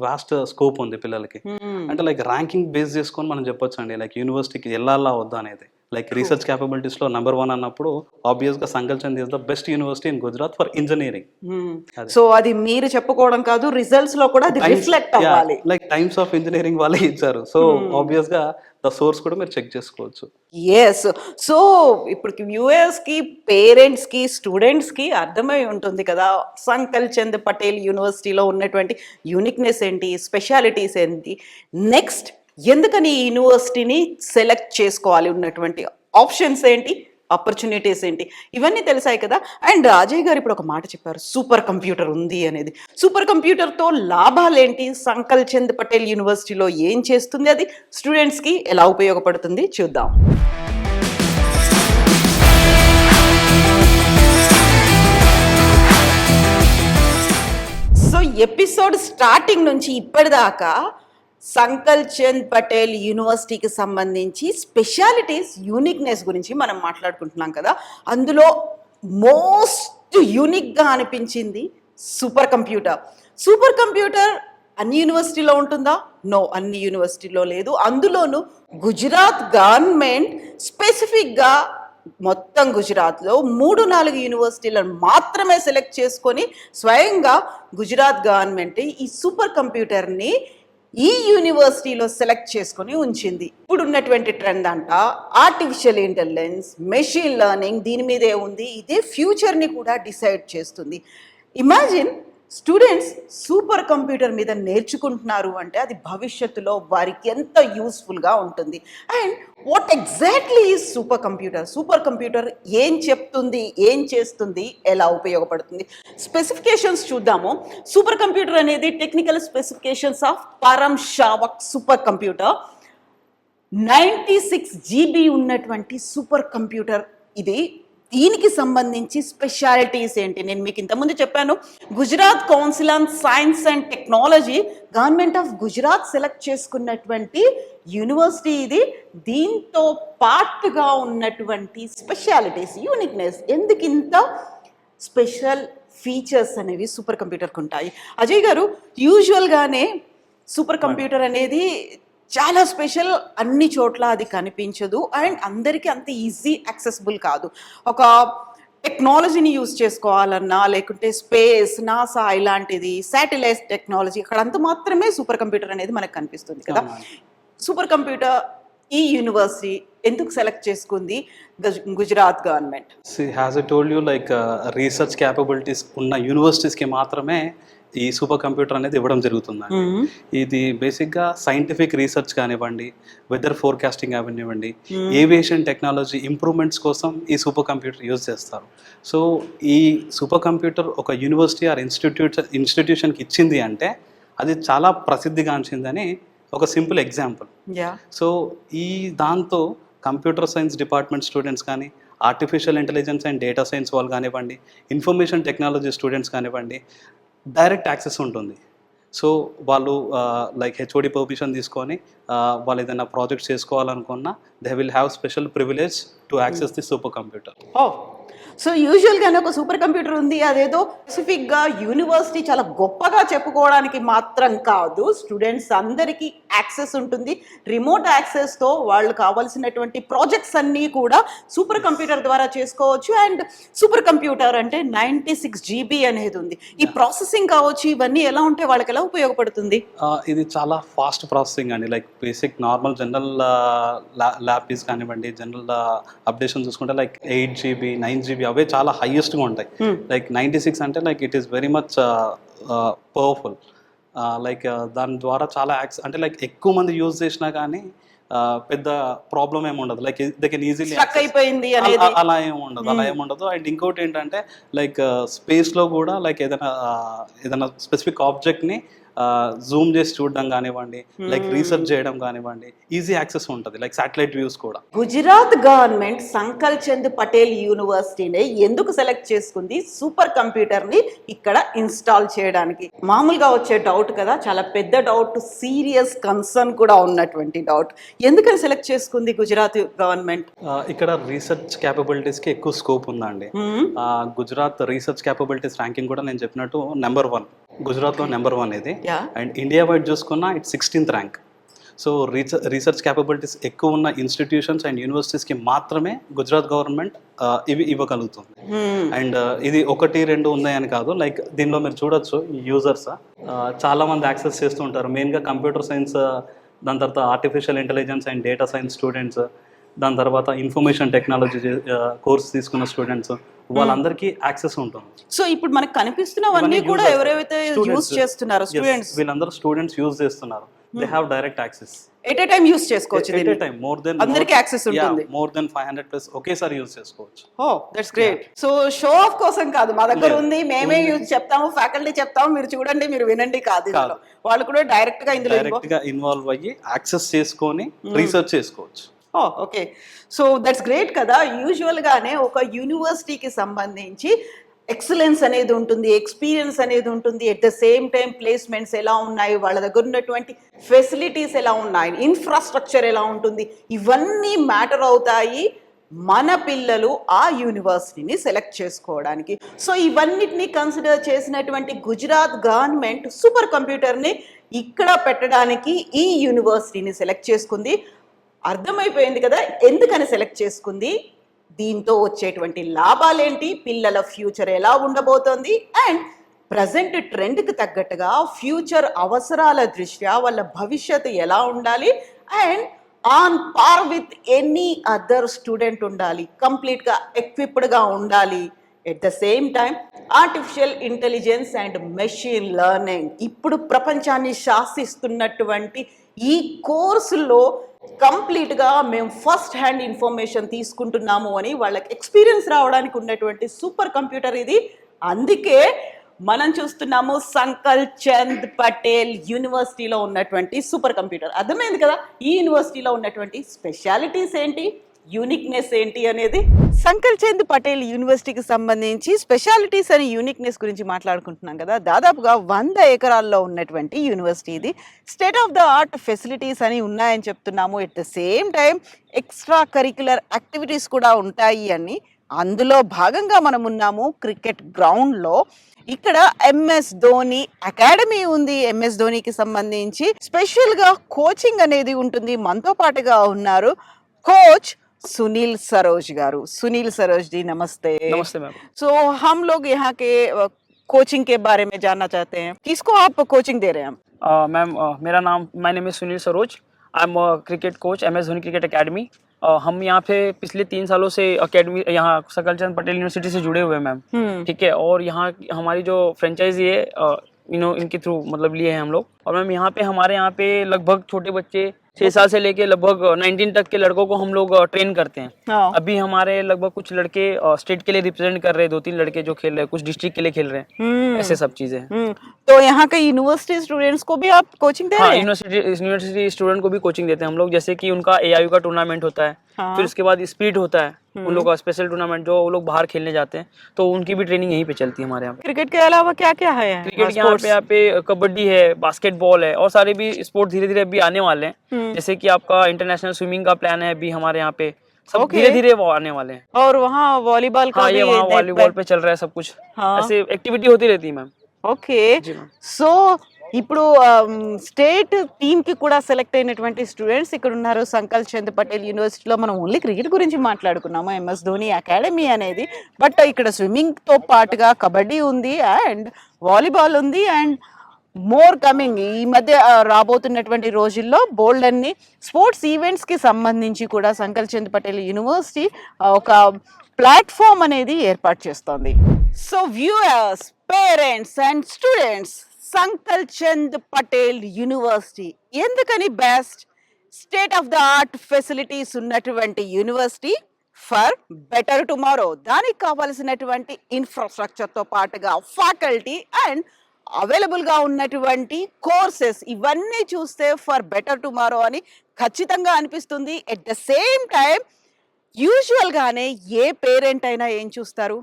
వాస్ట్ స్కోప్ ఉంది పిల్లలకి. అంటే లైక్ ర్యాంకింగ్ బేస్ చేసుకొని మనం చెప్పొచ్చు అండి, లైక్ యూనివర్సిటీకి వెళ్ళాలా వద్దా అనేది. లైక్ రీసెర్చ్ క్యాపబిలిటీస్లో నెంబర్ 1 అన్నప్పుడు ఆబ్వియస్గా Sankal Chand is the best university in Gujarat for engineering. So అది మీరు చెప్పుకోవడం కాదు, రిజల్ట్స్ లో కూడా అది రిఫ్లెక్ట్ అవ్వాలి. లైక్ టైమ్స్ ఆఫ్ ఇంజనీరింగ్ వాళ్ళే ఇచ్చారు. సో ఆబ్వియస్గా ద సోర్స్ కూడా మీరు చెక్ చేసుకోవచ్చు. ఎస్. సో ఇప్పుడు వ్యూయర్స్కి, పేరెంట్స్కి, స్టూడెంట్స్కి అర్థమై ఉంటుంది కదా సంకల్ చంద్ పటేల్ యూనివర్సిటీలో ఉన్నటువంటి యూనిక్నెస్ ఏంటి, స్పెషాలిటీస్ ఏంటి, నెక్స్ట్ ఎందుకని ఈ యూనివర్సిటీని సెలెక్ట్ చేసుకోవాలి, ఉన్నటువంటి ఆప్షన్స్ ఏంటి, ఆపర్చునిటీస్ ఏంటి, ఇవన్నీ తెలిసాయి కదా. అండ్ అజయ్ గారు ఇప్పుడు ఒక మాట చెప్పారు, సూపర్ కంప్యూటర్ ఉంది అనేది. సూపర్ కంప్యూటర్తో లాభాలు ఏంటి, సంకల్ చంద్ పటేల్ యూనివర్సిటీలో ఏం చేస్తుంది, అది స్టూడెంట్స్కి ఎలా ఉపయోగపడుతుంది చూద్దాం. సో ఎపిసోడ్ స్టార్టింగ్ నుంచి ఇప్పటిదాకా సంకల్ చంద్ పటేల్ యూనివర్సిటీకి సంబంధించి స్పెషాలిటీస్, యూనిక్నెస్ గురించి మనం మాట్లాడుకుంటున్నాం కదా. అందులో మోస్ట్ యూనిక్గా అనిపించింది సూపర్ కంప్యూటర్. సూపర్ కంప్యూటర్ అన్ని యూనివర్సిటీలో ఉంటుందా? నో, అన్ని యూనివర్సిటీలో లేదు. అందులోనూ గుజరాత్ గవర్నమెంట్ స్పెసిఫిక్గా మొత్తం గుజరాత్లో 3-4 యూనివర్సిటీలను మాత్రమే సెలెక్ట్ చేసుకొని స్వయంగా గుజరాత్ గవర్నమెంట్ ఈ సూపర్ కంప్యూటర్ని ఈ యూనివర్సిటీలో సెలెక్ట్ చేసుకొని ఉంచింది. ఇప్పుడు ఉన్నటువంటి ట్రెండ్ అంట ఆర్టిఫిషియల్ ఇంటెలిజెన్స్, మెషిన్ లెర్నింగ్, దీని మీదే ఉంది. ఇదే ఫ్యూచర్ని కూడా డిసైడ్ చేస్తుంది. ఇమాజిన్ స్టూడెంట్స్ సూపర్ కంప్యూటర్ మీద నేర్చుకుంటున్నారు అంటే అది భవిష్యత్తులో వారికి ఎంత యూస్ఫుల్గా ఉంటుంది. And what exactly is super computer, super computer ఏం చెప్తుంది, ఏం చేస్తుంది, ఎలా ఉపయోగపడుతుంది, స్పెసిఫికేషన్స్ చూద్దాము. సూపర్ కంప్యూటర్ అనేది టెక్నికల్ స్పెసిఫికేషన్స్ ఆఫ్ పరం షావక్ సూపర్ కంప్యూటర్. 96 GB ఉన్నటువంటి సూపర్ కంప్యూటర్ ఇది. దీనికి సంబంధించి స్పెషాలిటీస్ ఏంటి, నేను మీకు ఇంతకుముందు చెప్పాను. Gujarat council on science and technology, government of Gujarat select చేసుకున్నటువంటి యూనివర్సిటీ ఇది. దీంతో పాటుగా ఉన్నటువంటి స్పెషాలిటీస్, యూనిక్నెస్, ఎందుకు ఇంత స్పెషల్ ఫీచర్స్ అనేవి సూపర్ కంప్యూటర్కి ఉంటాయి. అజయ్ గారు, యూజువల్గానే సూపర్ కంప్యూటర్ అనేది చాలా స్పెషల్, అన్ని చోట్ల అది కనిపించదు అండ్ అందరికీ అంత ఈజీ యాక్సెసిబుల్ కాదు. ఒక టెక్నాలజీని యూజ్ చేసుకోవాలన్నా లేకుంటే స్పేస్ నాసా ఇలాంటిది శాటిలైట్ టెక్నాలజీ అక్కడంతా మాత్రమే సూపర్ కంప్యూటర్ అనేది మనకు కనిపిస్తుంది కదా. సూపర్ కంప్యూటర్ ఈ యూనివర్సిటీ ఎందుకు సెలెక్ట్ చేసుకుంది Gujarat government? Has I told you like research capabilities ఉన్న యూనివర్సిటీస్కి మాత్రమే ఈ సూపర్ కంప్యూటర్ అనేది ఇవ్వడం జరుగుతుందండి. ఇది బేసిక్గా సైంటిఫిక్ రీసెర్చ్ కానివ్వండి, వెదర్ ఫోర్కాస్టింగ్ అవనివ్వండి, ఏవియేషన్ టెక్నాలజీ ఇంప్రూవ్మెంట్స్ కోసం ఈ సూపర్ కంప్యూటర్ యూజ్ చేస్తారు. సో ఈ సూపర్ కంప్యూటర్ ఒక యూనివర్సిటీ ఆర్ ఇన్స్టిట్యూషన్కి ఇచ్చింది అంటే అది చాలా ప్రసిద్ధిగాంచిందని ఒక సింపుల్ ఎగ్జాంపుల్. సో ఈ దాంతో కంప్యూటర్ సైన్స్ డిపార్ట్మెంట్ స్టూడెంట్స్ కానీ, artificial intelligence and data science వాళ్ళు కానివ్వండి, ఇన్ఫర్మేషన్ టెక్నాలజీ స్టూడెంట్స్ కానివ్వండి, డైరెక్ట్ యాక్సెస్ ఉంటుంది. సో వాళ్ళు లైక్ హెచ్ఓడి పర్మిషన్ తీసుకొని వాళ్ళు ఏదైనా ప్రాజెక్ట్స్ చేసుకోవాలనుకున్నా they will have special privilege to access the super computer. So యూజువల్గానే ఒక సూపర్ కంప్యూటర్ ఉంది, అదేదో స్పెసిఫిక్గా యూనివర్సిటీ చాలా గొప్పగా చెప్పుకోవడానికి మాత్రం కాదు, స్టూడెంట్స్ అందరికీ యాక్సెస్ ఉంటుంది. రిమోట్ యాక్సెస్తో వాళ్ళు కావాల్సినటువంటి ప్రాజెక్ట్స్ అన్నీ కూడా సూపర్ కంప్యూటర్ ద్వారా చేసుకోవచ్చు. అండ్ సూపర్ కంప్యూటర్ అంటే 96 GB అనేది ఉంది. ఈ ప్రాసెసింగ్ కావచ్చు, ఇవన్నీ ఎలా ఉంటే వాళ్ళకి ఎలా ఉపయోగపడుతుంది? ఇది చాలా ఫాస్ట్ ప్రాసెసింగ్ అండి. లైక్ బేసిక్ నార్మల్ జనరల్ ల్యాపీస్ కానివ్వండి, జనరల్ అప్డేషన్ చూసుకుంటే లైక్ 8 GB 9 GB అవే చాలా హైయెస్ట్గా ఉంటాయి. లైక్ 96 అంటే like it is very much powerful. Like దాని ద్వారా చాలా అంటే లైక్ ఎక్కువ మంది యూజ్ చేసినా కానీ పెద్ద ప్రాబ్లం ఏమి ఉండదు. లైక్ దే కెన్ ఈజీలీ అయిపోయింది అలా ఏమి ఉండదు. అండ్ ఇంకోటి ఏంటంటే లైక్ స్పేస్లో కూడా లైక్ ఏదైనా స్పెసిఫిక్ ఆబ్జెక్ట్ని జూమ్ చేసి చూడడం కానివ్వండి, లైక్ రీసెర్చ్ చేయడం కానివ్వండి, ఈజీ యాక్సెస్ ఉంటుంది. లైక్ శాటిలైట్ వ్యూస్ కూడా. గుజరాత్ గవర్నమెంట్ సంకల్ చంద్ పటేల్ యూనివర్సిటీని ఎందుకు సెలెక్ట్ చేసుకుంది సూపర్ కంప్యూటర్ ని ఇక్కడ ఇన్స్టాల్ చేయడానికి? మామూలుగా వచ్చే డౌట్ కదా, చాలా పెద్ద డౌట్, సీరియస్ కన్సర్న్ కూడా ఉన్నటువంటి డౌట్. ఎందుకని సెలెక్ట్ చేసుకుంది గుజరాత్ గవర్నమెంట్? ఇక్కడ రీసెర్చ్ క్యాపబిలిటీస్ కి ఎక్కువ స్కోప్ ఉందండి. గుజరాత్ రీసెర్చ్ క్యాపబిలిటీస్ ర్యాంకింగ్ కూడా నేను చెప్పినట్టు నెంబర్ 1, గుజరాత్ లో నెంబర్ 1 ఇది. అండ్ ఇండియా వైడ్ చూసుకున్నా it's 16th rank. So research capabilities ఎక్కువ ఉన్న ఇన్స్టిట్యూషన్స్ అండ్ యూనివర్సిటీస్కి మాత్రమే గుజరాత్ గవర్నమెంట్ ఇవి ఇవ్వగలుగుతుంది. అండ్ ఇది 1-2 ఉన్నాయని కాదు, లైక్ దీనిలో మీరు చూడొచ్చు యూజర్స్ చాలా మంది యాక్సెస్ చేస్తూ ఉంటారు. మెయిన్గా కంప్యూటర్ సైన్స్, దాని తర్వాత artificial intelligence and data science students, దాని తర్వాత ఇన్ఫర్మేషన్ టెక్నాలజీ కోర్స్ తీసుకున్న స్టూడెంట్స్, వాళ్ళందరికీ యాక్సెస్ ఉంటుంది. సో ఇప్పుడు మనకు కనిపిస్తున్నవన్నీ కూడా ఎవరైతే యూజ్ చేస్తున్నారో స్టూడెంట్స్, వీళ్ళందరూ స్టూడెంట్స్ యూజ్ చేస్తున్నారు. They have direct access. At a time use చేసుకోవచ్చు. ఎట్ ఏ టైం అందరికీ యాక్సెస్ ఉంటుంది. మోర్ దెన్ 500+ ఒకేసారి యూజ్ చేసుకోవచ్చు. That's great. So show off కోసం కాదు, మా దగ్గర ఉంది, మేమే యూజ్ చెప్తాము, ఫ్యాకల్టీ చెప్తాము, మీరు చూడండి, మీరు వినండి కాదు. వాళ్ళు కూడా డైరెక్ట్ గా ఇన్వాల్వ్ అయ్యి యాక్సెస్ చేసుకొని రీసెర్చ్ చేసుకోవచ్చు. ఓకే, సో దట్స్ గ్రేట్ కదా. యూజువల్గానే ఒక యూనివర్సిటీకి సంబంధించి ఎక్సలెన్స్ అనేది ఉంటుంది, ఎక్స్పీరియన్స్ అనేది ఉంటుంది, at the same time placements ఎలా ఉన్నాయి, వాళ్ళ దగ్గర ఉన్నటువంటి ఫెసిలిటీస్ ఎలా ఉన్నాయి, ఇన్ఫ్రాస్ట్రక్చర్ ఎలా ఉంటుంది, ఇవన్నీ మ్యాటర్ అవుతాయి మన పిల్లలు ఆ యూనివర్సిటీని సెలెక్ట్ చేసుకోవడానికి. సో ఇవన్నిటిని కన్సిడర్ చేసినటువంటి గుజరాత్ గవర్నమెంట్ సూపర్ కంప్యూటర్ని ఇక్కడ పెట్టడానికి ఈ యూనివర్సిటీని సెలెక్ట్ చేసుకుంది. అర్థమైపోయింది కదా ఎందుకని సెలెక్ట్ చేసుకుంది, దీంతో వచ్చేటువంటి లాభాలేంటి, పిల్లల ఫ్యూచర్ ఎలా ఉండబోతోంది, అండ్ ప్రజెంట్ ట్రెండ్కి తగ్గట్టుగా ఫ్యూచర్ అవసరాల దృష్ట్యా వాళ్ళ భవిష్యత్తు ఎలా ఉండాలి, and on par with any other student ఉండాలి, కంప్లీట్గా ఎక్విప్డ్గా ఉండాలి. At the same time artificial intelligence and machine learning ఇప్పుడు ప్రపంచాన్ని శాసిస్తున్నటువంటి ఈ కోర్సులో కంప్లీట్గా మేము ఫస్ట్ హ్యాండ్ ఇన్ఫర్మేషన్ తీసుకుంటున్నాము అని వాళ్ళకి ఎక్స్పీరియన్స్ రావడానికి ఉన్నటువంటి సూపర్ కంప్యూటర్ ఇది. అందుకే మనం చూస్తున్నాము సంకల్ చంద్ పటేల్ యూనివర్సిటీలో ఉన్నటువంటి సూపర్ కంప్యూటర్. అర్థమైంది కదా ఈ యూనివర్సిటీలో ఉన్నటువంటి స్పెషాలిటీస్ ఏంటి, యూనిక్నెస్ ఏంటి అనేది. సంకల్ చంద్ పటేల్ యూనివర్సిటీకి సంబంధించి స్పెషాలిటీస్ అని యూనిక్నెస్ గురించి మాట్లాడుకుంటున్నాం కదా. దాదాపుగా 100 ఎకరాల్లో ఉన్నటువంటి యూనివర్సిటీ ఇది. State of the art facilities అని ఉన్నాయని చెప్తున్నాము. At the same time extra curricular activities కూడా ఉంటాయి అని. అందులో భాగంగా మనం ఉన్నాము క్రికెట్ గ్రౌండ్లో. ఇక్కడ ఎంఎస్ ధోని అకాడమీ ఉంది. ఎంఎస్ ధోనికి సంబంధించి స్పెషల్గా కోచింగ్ అనేది ఉంటుంది. మనతో పాటుగా ఉన్నారు కోచ్ सुनील सरोज गारू। सुनील सरोज जी नमस्ते। नमस्ते मैम। सो हम लोग यहाँ के कोचिंग के बारे में जानना चाहते हैं, किसको आप कोचिंग दे रहे हैं? मैम मेरा नाम my name is Sunil Saroj. I am cricket coach MS Dhoni cricket academy. हम यहाँ पे पिछले 3 सालों से एकेडमी यहाँ सकलचंद पटेल यूनिवर्सिटी से जुड़े हुए हैं मैम। ठीक है, और यहाँ हमारी जो फ्रेंचाइजी है इनके थ्रू मतलब लिए हैं हम लोग। और मैम यहाँ पे हमारे यहाँ पे लगभग छोटे बच्चे 6 साल से लेके लगभग 19 तक के लड़कों को हम लोग ट्रेन करते हैं। हाँ। अभी हमारे लगभग कुछ लड़के स्टेट के लिए रिप्रेजेंट कर रहे हैं, 2-3 लड़के जो खेल रहे हैं, कुछ डिस्ट्रिक्ट के लिए खेल रहे हैं, ऐसे सब चीजें हैं। तो यहाँ के यूनिवर्सिटी स्टूडेंट्स को भी आप कोचिंग दे हाँ, रहे हैं? यूनिवर्सिटी स्टूडेंट को भी कोचिंग देते हैं हम लोग। जैसे कि उनका AIU का टूर्नामेंट होता है, हाँ। फिर उसके बाद स्पीड होता है, उन लोग का स्पेशल टूर्नामेंट जो वो लोग बाहर खेलने जाते हैं, तो उनकी भी ट्रेनिंग यहीं पे चलती है हमारे यहाँ पे। क्रिकेट के अलावा क्या क्या है? क्रिकेट यहाँ पे कबड्डी है, बास्केटबॉल है, और सारे भी स्पोर्ट धीरे धीरे अभी आने वाले हैं। जैसे कि आपका इंटरनेशनल स्विमिंग का प्लान है अभी हमारे यहाँ पे, सब धीरे धीरे वो आने वाले हैं। और वहाँ वॉलीबॉल का हाँ, भी ये वहाँ वॉलीबॉल पे चल रहा है सब कुछ। हाँ। ऐसे एक्टिविटी होती रहती है मैम। ఓకే जी मैम। సో ఇప్పుడు స్టేట్ టీమ్ కి కూడా సెలెక్ట్ అయినటువంటి స్టూడెంట్స్ ఇక్కడ ఉన్నారు సంకల్ చంద్ పటేల్ యూనివర్సిటీలో. మనం ఓన్లీ క్రికెట్ గురించి మాట్లాడుకున్నాము, MS ధోని అకాడమీ అనేది. బట్ ఇక్కడ స్విమ్మింగ్ తో పాటుగా కబడ్డీ ఉంది అండ్ వాలీబాల్ ఉంది అండ్ మోర్ కమింగ్. ఈ మధ్య రాబోతున్నటువంటి రోజుల్లో బోల్డ్ అన్ని స్పోర్ట్స్ ఈవెంట్స్ కి సంబంధించి కూడా సంకల్ చంద్ పటేల్ యూనివర్సిటీ ఒక ప్లాట్ఫామ్ అనేది ఏర్పాటు చేస్తోంది. So viewers, parents and students, Sankal Chand Patel university ఎందుకని best? State of the art facilities ఉన్నటువంటి యూనివర్సిటీ ఫర్ బెటర్ టుమారో. దానికి కావలసినటువంటి ఇన్ఫ్రాస్ట్రక్చర్తో పాటుగా ఫ్యాకల్టీ అండ్ అవైలబుల్గా ఉన్నటువంటి కోర్సెస్ ఇవన్నీ చూస్తే ఫర్ బెటర్ టుమారో అని ఖచ్చితంగా అనిపిస్తుంది. ఎట్ ద సేమ్ టైం యూజువల్గానే ఏ పేరెంట్ అయినా ఏం చూస్తారు?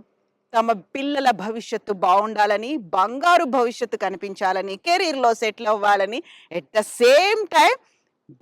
తమ పిల్లల భవిష్యత్తు బాగుండాలని, బంగారు భవిష్యత్తు కనిపించాలని, కెరీర్లో సెటిల్ అవ్వాలని, at the same time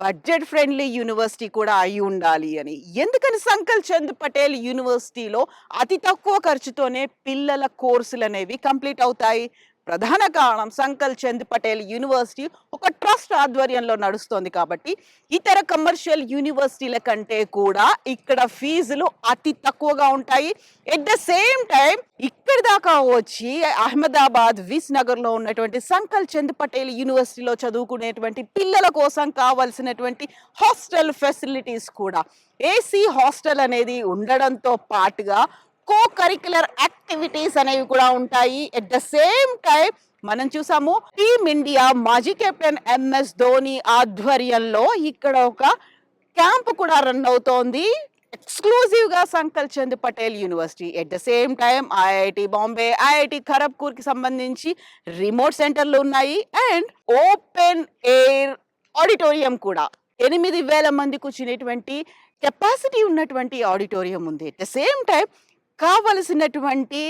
budget friendly university కూడా అయి ఉండాలి అని. ఎందుకని సంకల్ చంద్ పటేల్ యూనివర్సిటీలో అతి తక్కువ ఖర్చుతోనే పిల్లల కోర్సులు అనేవి కంప్లీట్ అవుతాయి? ప్రధాన కారణం సంకల్ చంద్ పటేల్ యూనివర్సిటీ ఒక ట్రస్ట్ ఆధ్వర్యంలో నడుస్తోంది కాబట్టి ఇతర కమర్షియల్ యూనివర్సిటీల కంటే కూడా ఇక్కడ ఫీజులు అతి తక్కువగా ఉంటాయి. ఎట్ ద సేమ్ టైం ఇక్కడి దాకా వచ్చి అహ్మదాబాద్ విస్ నగర్ లో ఉన్నటువంటి సంకల్ చంద్ పటేల్ యూనివర్సిటీలో చదువుకునేటువంటి పిల్లల కోసం కావాల్సినటువంటి హాస్టల్ ఫెసిలిటీస్ కూడా AC హాస్టల్ అనేది ఉండడంతో పాటుగా కో కరిక్యులర్ యాక్టివిటీస్ అనేవి కూడా ఉంటాయి. ఎట్ ద సేమ్ టైం మనం చూసాము టీమ్ ఇండియా మాజీ కెప్టెన్ MS ధోని ఆధ్వర్యంలో ఇక్కడ ఒక క్యాంప్ కూడా రన్ అవుతోంది ఎక్స్క్లూజివ్ గా Sankal Chand Patel university. At the same time IIT Bombay, IIT Kharagpur కి సంబంధించి రిమోట్ సెంటర్లు ఉన్నాయి అండ్ ఓపెన్ ఎయిర్ ఆడిటోరియం కూడా 8,000 మంది కూర్చునేటువంటి కెపాసిటీ ఉన్నటువంటి ఆడిటోరియం ఉంది. ఎట్ ద సేమ్ టైం కావలసినటువంటి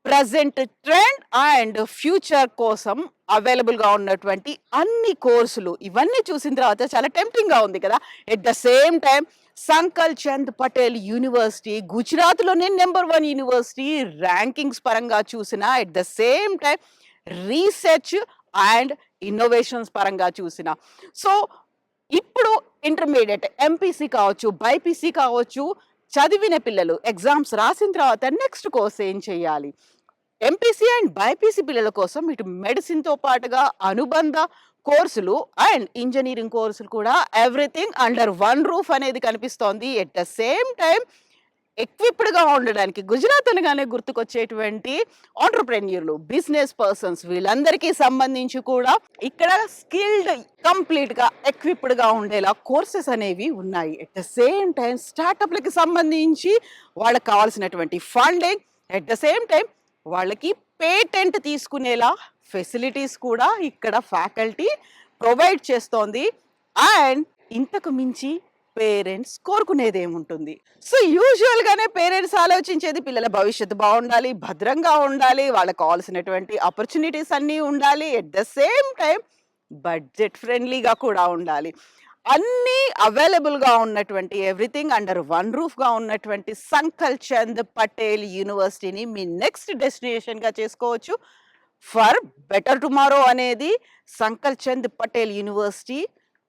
ప్రజెంట్ ట్రెండ్ అండ్ ఫ్యూచర్ కోసం అవైలబుల్ గా ఉన్నటువంటి అన్ని కోర్సులు ఇవన్నీ చూసిన తర్వాత చాలా టెంప్టింగ్ గా ఉంది కదా. At the same time Sankal Chand Patel university Gujarat లోనే నెంబర్ 1 యూనివర్సిటీ ర్యాంకింగ్స్ పరంగా చూసినా, at the same time research and innovations పరంగా చూసినా. సో ఇప్పుడు ఇంటర్మీడియట్ MPC కావచ్చు, BIPC కావచ్చు, చదివిన పిల్లలు ఎగ్జామ్స్ రాసిన తర్వాత నెక్స్ట్ కోర్స్ ఏం చేయాలి? MPC అండ్ BIPC పిల్లల కోసం ఇటు మెడిసిన్తో పాటుగా అనుబంధ కోర్సులు అండ్ ఇంజనీరింగ్ కోర్సులు కూడా ఎవ్రీథింగ్ అండర్ 1 రూఫ్ అనేది కనిపిస్తోంది. ఎట్ ద సేమ్ టైం ఎక్విప్డ్గా ఉండడానికి గుజరాత్ అనగానే గుర్తుకొచ్చేటువంటి ఆంటర్ప్రెన్యూర్లు, బిజినెస్ పర్సన్స్ వీళ్ళందరికీ సంబంధించి కూడా ఇక్కడ స్కిల్డ్ కంప్లీట్గా ఎక్విప్డ్గా ఉండేలా కోర్సెస్ అనేవి ఉన్నాయి. ఎట్ ద సేమ్ టైం స్టార్టప్లకి సంబంధించి వాళ్ళకి కావాల్సినటువంటి funding, at the same time వాళ్ళకి పేటెంట్ తీసుకునేలా ఫెసిలిటీస్ కూడా ఇక్కడ ఫ్యాకల్టీ ప్రొవైడ్ చేస్తోంది. అండ్ ఇంతకు మించి పేరెంట్స్ కోరుకునేది ఏముంటుంది? సో యూజువల్ గానే పేరెంట్స్ ఆలోచించేది పిల్లల భవిష్యత్తు బాగుండాలి, భద్రంగా ఉండాలి, వాళ్ళకి కావాల్సినటువంటి ఆపర్చునిటీస్ అన్నీ ఉండాలి, at the same time budget ఫ్రెండ్లీగా కూడా ఉండాలి. అన్నీ అవైలబుల్గా ఉన్నటువంటి ఎవ్రీథింగ్ అండర్ 1 రూఫ్గా ఉన్నటువంటి సంకల్ చంద్ పటేల్ యూనివర్సిటీని మీ నెక్స్ట్ డెస్టినేషన్గా చేసుకోవచ్చు. ఫర్ బెటర్ టుమారో అనేది Sankal Chand Patel university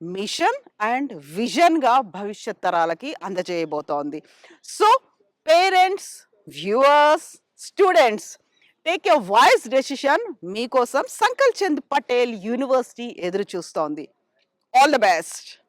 mission and విజన్గా భవిష్యత్ తరాలకి అందజేయబోతోంది. So parents, viewers, students, take a wise decision. మీకోసం సంకల్ చంద్ పటేల్ యూనివర్సిటీ ఎదురు చూస్తోంది. All the best.